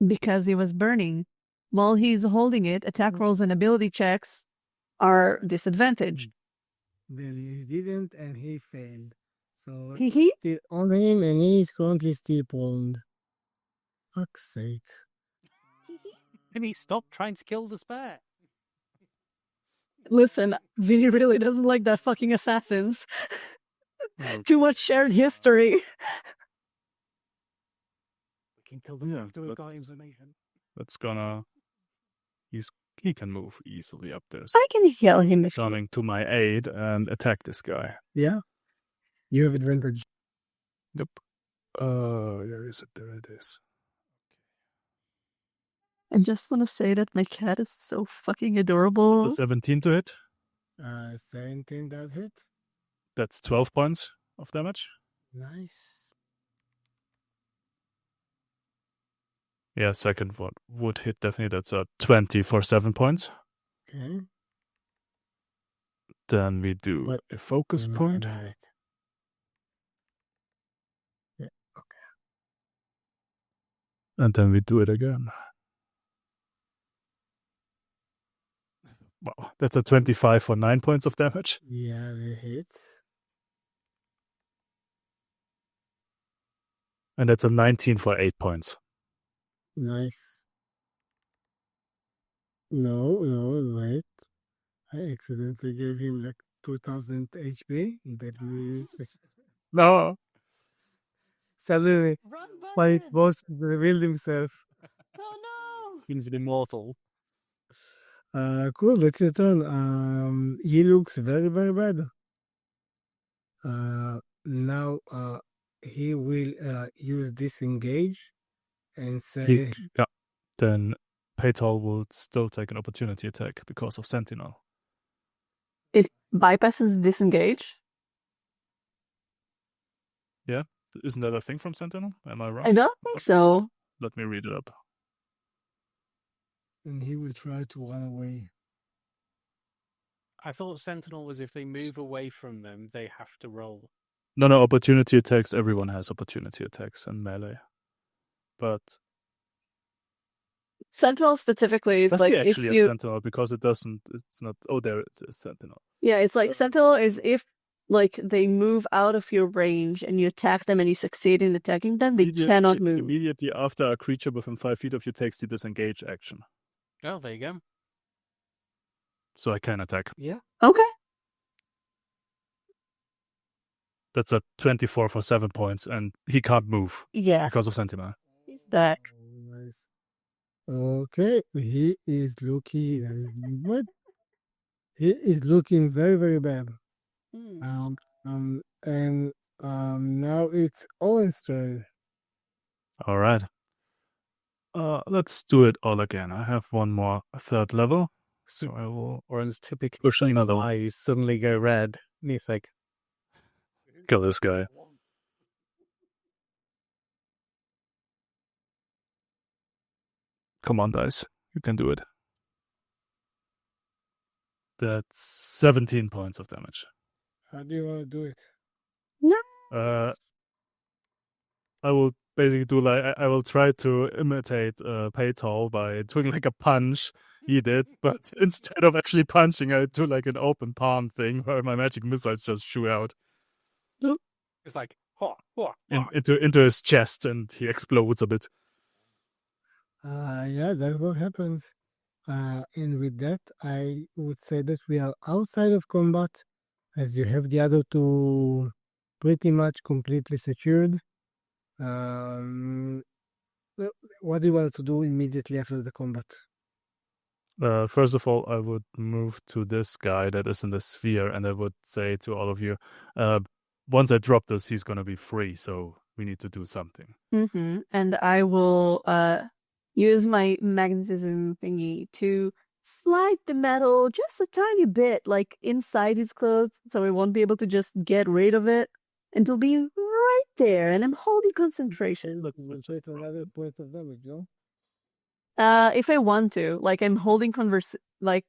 Because he was burning. While he's holding it, attack rolls and ability checks are disadvantaged. Then he didn't, and he failed. So He still on him, and he's currently still prone. Fuck's sake. Maybe stop trying to kill the spare. Listen, Vinny really doesn't like that fucking assassins. Too much shared history. We can kill them after we've got information. That's gonna. He can move easily up there. I can heal him if Coming to my aid and attack this guy. Yeah, you have advantage. Yep. Where is it? There it is. I just want to say that my cat is so fucking adorable. The 17 to hit. 17 does hit. That's 12 points of damage. Nice. Yeah, second one would hit definitely. That's a 20 for 7 points. Okay. Then we do a focus point. Right. Yeah. Okay. And then we do it again. Wow, that's a 25 for 9 points of damage. Yeah, that hits. And that's a 19 for 8 points. Nice. No, wait. I accidentally gave him like 2000 HP. No. Suddenly, my boss revealed himself. Oh no! He's an immortal. Cool, that's your turn. He looks very, very bad. Now, he will use disengage and say... Then Paytol will still take an opportunity attack because of Sentinel. It bypasses disengage? Yeah? Isn't that a thing from Sentinel? Am I wrong? I don't think so. Let me read it up. And he will try to run away. I thought Sentinel was if they move away from them, they have to roll. No, opportunity attacks. Everyone has opportunity attacks and melee. But Sentinel specifically is like if actually you... a Sentinel because it's not... Oh, there it is, Sentinel. Yeah, it's like Sentinel is if like they move out of your range and you attack them and you succeed in attacking them, they cannot move. Immediately after a creature within 5 feet of you takes the disengage action. Oh, there you go. So I can attack. Yeah. Okay. That's a 24 for 7 points, and he can't move Yeah, because of Sentinel. he's back. Nice. Okay, he is looking. What? He is looking very, very bad. And now it's Owen's turn. All right. Let's do it all again. I have one more third level, so I will Oran's typically push another one. eyes suddenly go red. And he's like, Kill this guy. Come on, dice. You can do it. That's 17 points of damage. How do you want to do it? Uh, I will basically do I will try to imitate Paytol by doing like a punch he did, but instead of actually punching, I do like an open palm thing where my magic missiles just shoot out it's like, into his chest, and he explodes a bit. Yeah, that's what happens. And with that, I would say that we are outside of combat, as you have the other two pretty much completely secured. What do you want to do immediately after the combat? First of all, I would move to this guy that is in the sphere, and I would say to all of you, once I drop this, he's going to be free, so we need to do something. And I will use my magnetism thingy to slide the metal just a tiny bit, like inside his clothes, so I won't be able to just get rid of it. And it'll be right there, and I'm holding concentration. But we'll try to another point of damage, no? If I want to, like I'm holding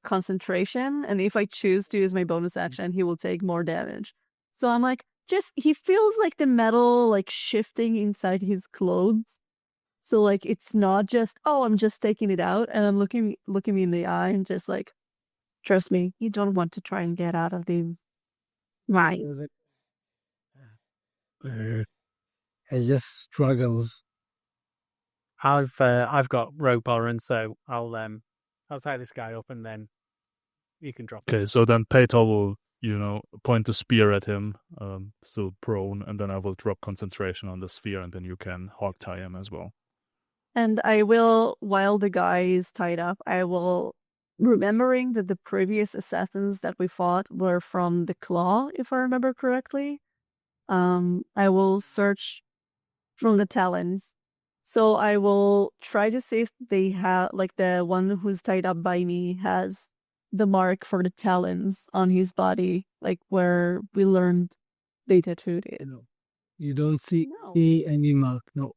concentration, and if I choose to use my bonus action, he will take more damage. So I'm like, he feels like the metal like shifting inside his clothes. So like it's not just, oh, I'm just taking it out, and I'm looking me in the eye and just like, trust me, you don't want to try and get out of these. Right. It just struggles. I've got rope, Oran, so I'll tie this guy up and then you can drop Okay, so then Paytol will, point the spear at him, still prone, and then I will drop concentration on the sphere, and then you can hog tie him as well. And I will, while the guy is tied up, I will, remembering that the previous assassins that we fought were from the Claw, if I remember correctly, I will search from the talons. So I will try to see if they have, like the one who's tied up by me has the mark for the talons on his body, like where we learned they tattooed it. No. You don't see No. any mark, no.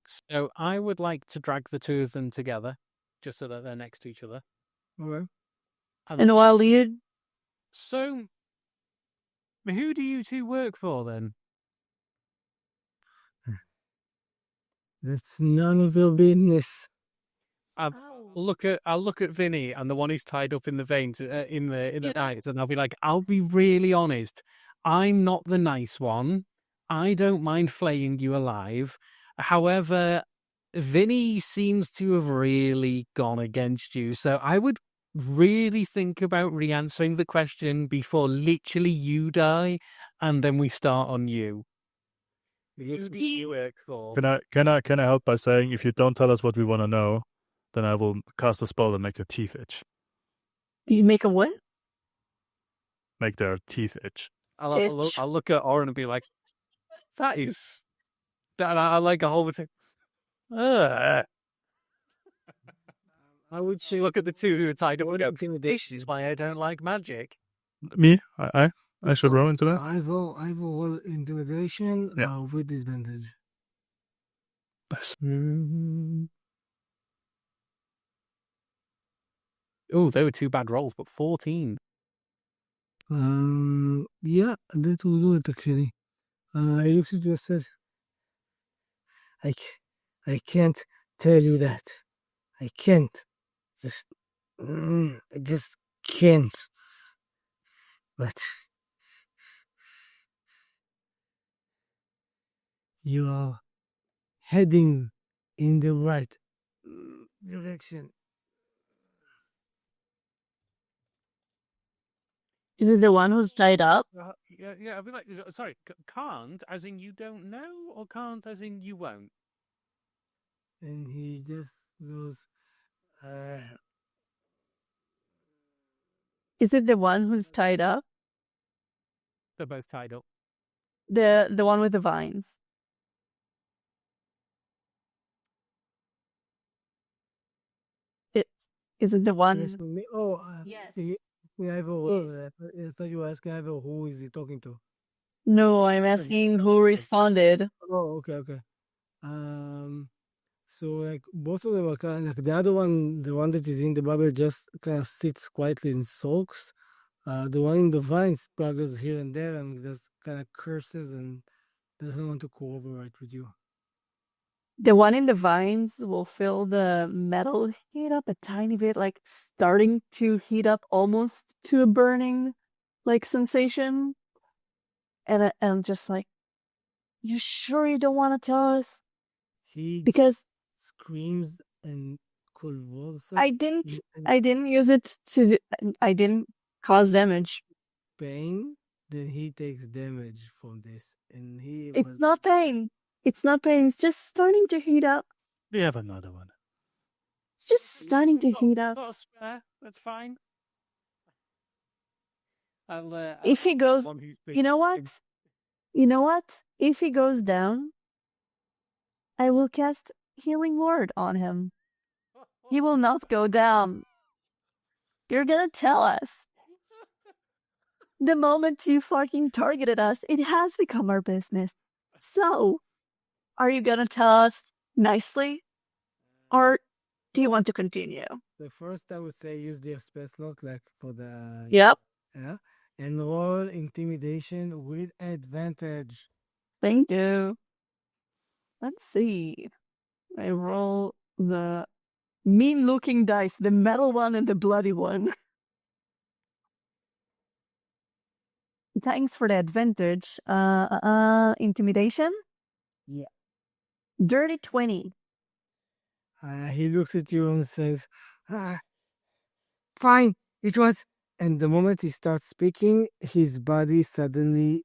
So I would like to drag the two of them together, just so that they're next to each other. Okay. And while you... So, who do you two work for then? That's none of your business. I'll look at Vinny and the one who's tied up in the veins in the night, and I'll be like, I'll be really honest. I'm not the nice one. I don't mind flaying you alive. However, Vinny seems to have really gone against you, so I would really think about re-answering the question before literally you die, and then we start on you. Who do you work for? Can I help by saying, if you don't tell us what we want to know, then I will cast a spell and make your teeth itch. You make a what? Make their teeth itch. I'll look at Oren and be like, that is... I like a whole thing. I would look at the two who are tied up and go, this is why I don't like magic. Me? I should roll into that? I will roll intimidation with disadvantage. Nice. Oh, they were two bad rolls, but 14. Yeah, that will do it actually. I looked at you and said, I can't tell you that. I can't. I just can't. But you are heading in the right direction. Is it the one who's tied up? Yeah, I'd be like, sorry, can't, as in you don't know, or can't, as in you won't? And he just goes, Is it the one who's tied up? They're both tied up. The one with the vines. Is it the one? yes, me. Oh, Yes. I thought you were asking Ivor who is he talking to. No, I'm asking who responded. Oh, okay. So like both of them are kind of like the other one, the one that is in the bubble, just kind of sits quietly and sulks. The one in the vine struggles here and there and just kind of curses and doesn't want to cooperate with you. The one in the vines will feel the metal heat up a tiny bit, like starting to heat up almost to a burning like sensation. And just like, you sure you don't want to tell us? He Because screams and convulses. I didn't use it to. I didn't cause damage. Pain. Then he takes damage from this, and It's not pain. It's not pain. It's just starting to heat up. We have another one. It's just starting to heat up. Got a spare, that's fine. If he goes, one who's big. you know what? You know what? If he goes down, I will cast Healing Word on him. He will not go down. You're gonna tell us. The moment you fucking targeted us, it has become our business. So, are you gonna tell us nicely? Or do you want to continue? The first I would say use the spell slot like for the Yep. yeah, and roll intimidation with advantage. Thank you. Let's see. I roll the mean-looking dice, the metal one and the bloody one. Thanks for the advantage. Intimidation? Yeah. Dirty 20. He looks at you and says, "Fine, it was." And the moment he starts speaking, his body suddenly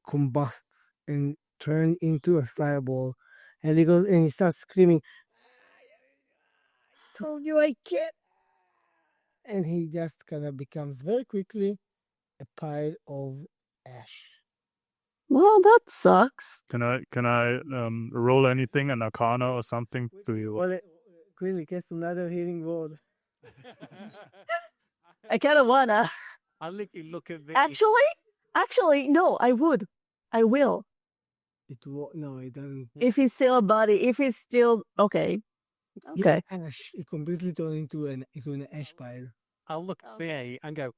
combusts and turns into a fireball. And he goes and he starts screaming, "I told you I can't." And he just kind of becomes very quickly a pile of ash. Well, that sucks. Can I roll anything, an arcana or something? Do you? Well, quickly cast another healing word. I kind of wanna. I'll let you look at the. Actually, no, I would. I will. No, it doesn't. If he's still a body, if he's still okay. Okay. Yeah, ash. It completely turned into an ash pile. I'll look at BA and go,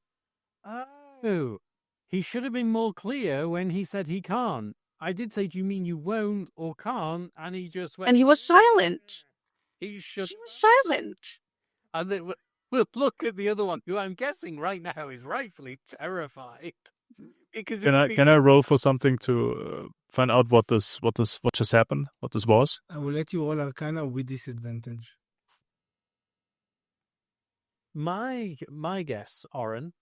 oh, he should have been more clear when he said he can't. I did say, do you mean you won't or can't? And he just went. And he was silent. He should. He was silent. And then, look at the other one, who I'm guessing right now is rightfully terrified. Because Can I roll for something to find out what just happened? What this was? I will let you roll Arcana with disadvantage. My guess, Oren.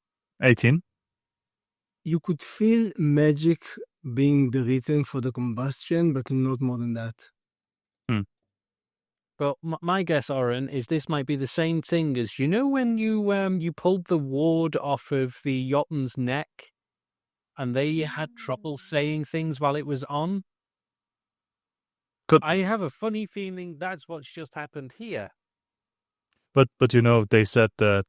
18. You could feel magic being the reason for the combustion, but not more than that. Well, my guess, Oren, is this might be the same thing as, you know, when you pulled the ward off of the Jotun's neck and they had trouble saying things while it was on? I have a funny feeling that's what's just happened here. But you know, they said that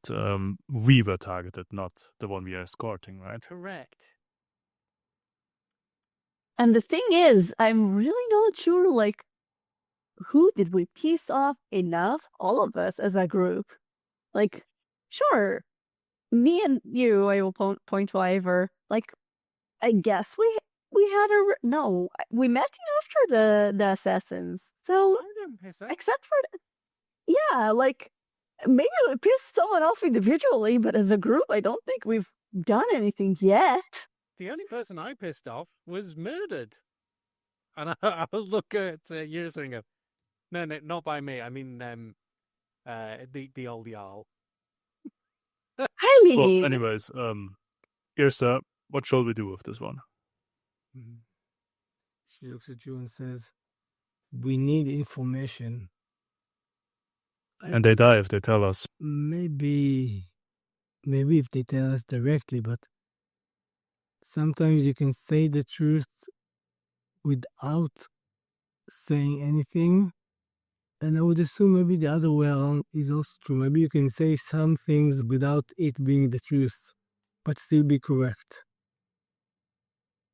we were targeted, not the one we are escorting, right? Correct. And the thing is, I'm really not sure, like, who did we piss off enough? All of us as a group. Like, sure, me and you, I will point to Ivor. Like, I guess we had no, we met you after the assassins. So, I didn't piss off. except for, yeah, like, maybe we pissed someone off individually, but as a group, I don't think we've done anything yet. The only person I pissed off was murdered. And I'll look at yours and go, no, not by me. I mean, the old Jarl. I mean? anyways, Irsa, what shall we do with this one? She looks at you and says, "We need information." And they die if they tell us. Maybe if they tell us directly, but sometimes you can say the truth without saying anything. And I would assume maybe the other way around is also true. Maybe you can say some things without it being the truth, but still be correct.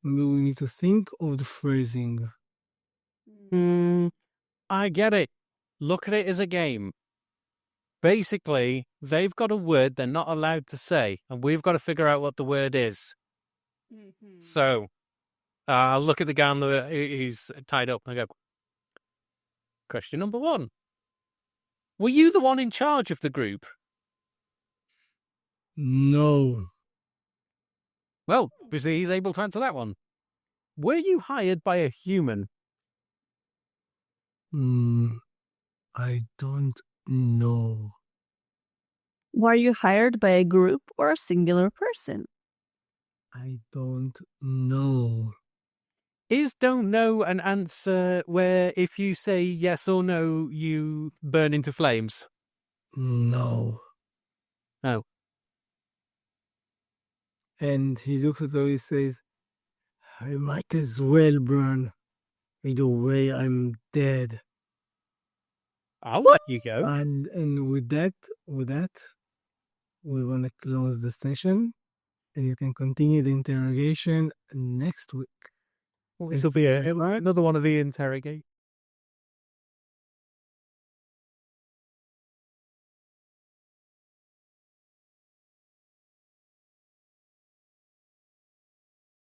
Maybe we need to think of the phrasing. I get it. Look at it as a game. Basically, they've got a word they're not allowed to say, and we've got to figure out what the word is. So, I'll look at the guy who's tied up and I go, question number 1. Were you the one in charge of the group? No. Well, obviously he's able to answer that one. Were you hired by a human? I don't know. Were you hired by a group or a singular person? I don't know. Is don't know an answer where if you say yes or no, you burn into flames? No. Oh. And he looks at her, he says, I might as well burn. Either way, I'm dead. I'll let you go. And with that, we want to close the session, and you can continue the interrogation next week. This will be another one of the interrogate.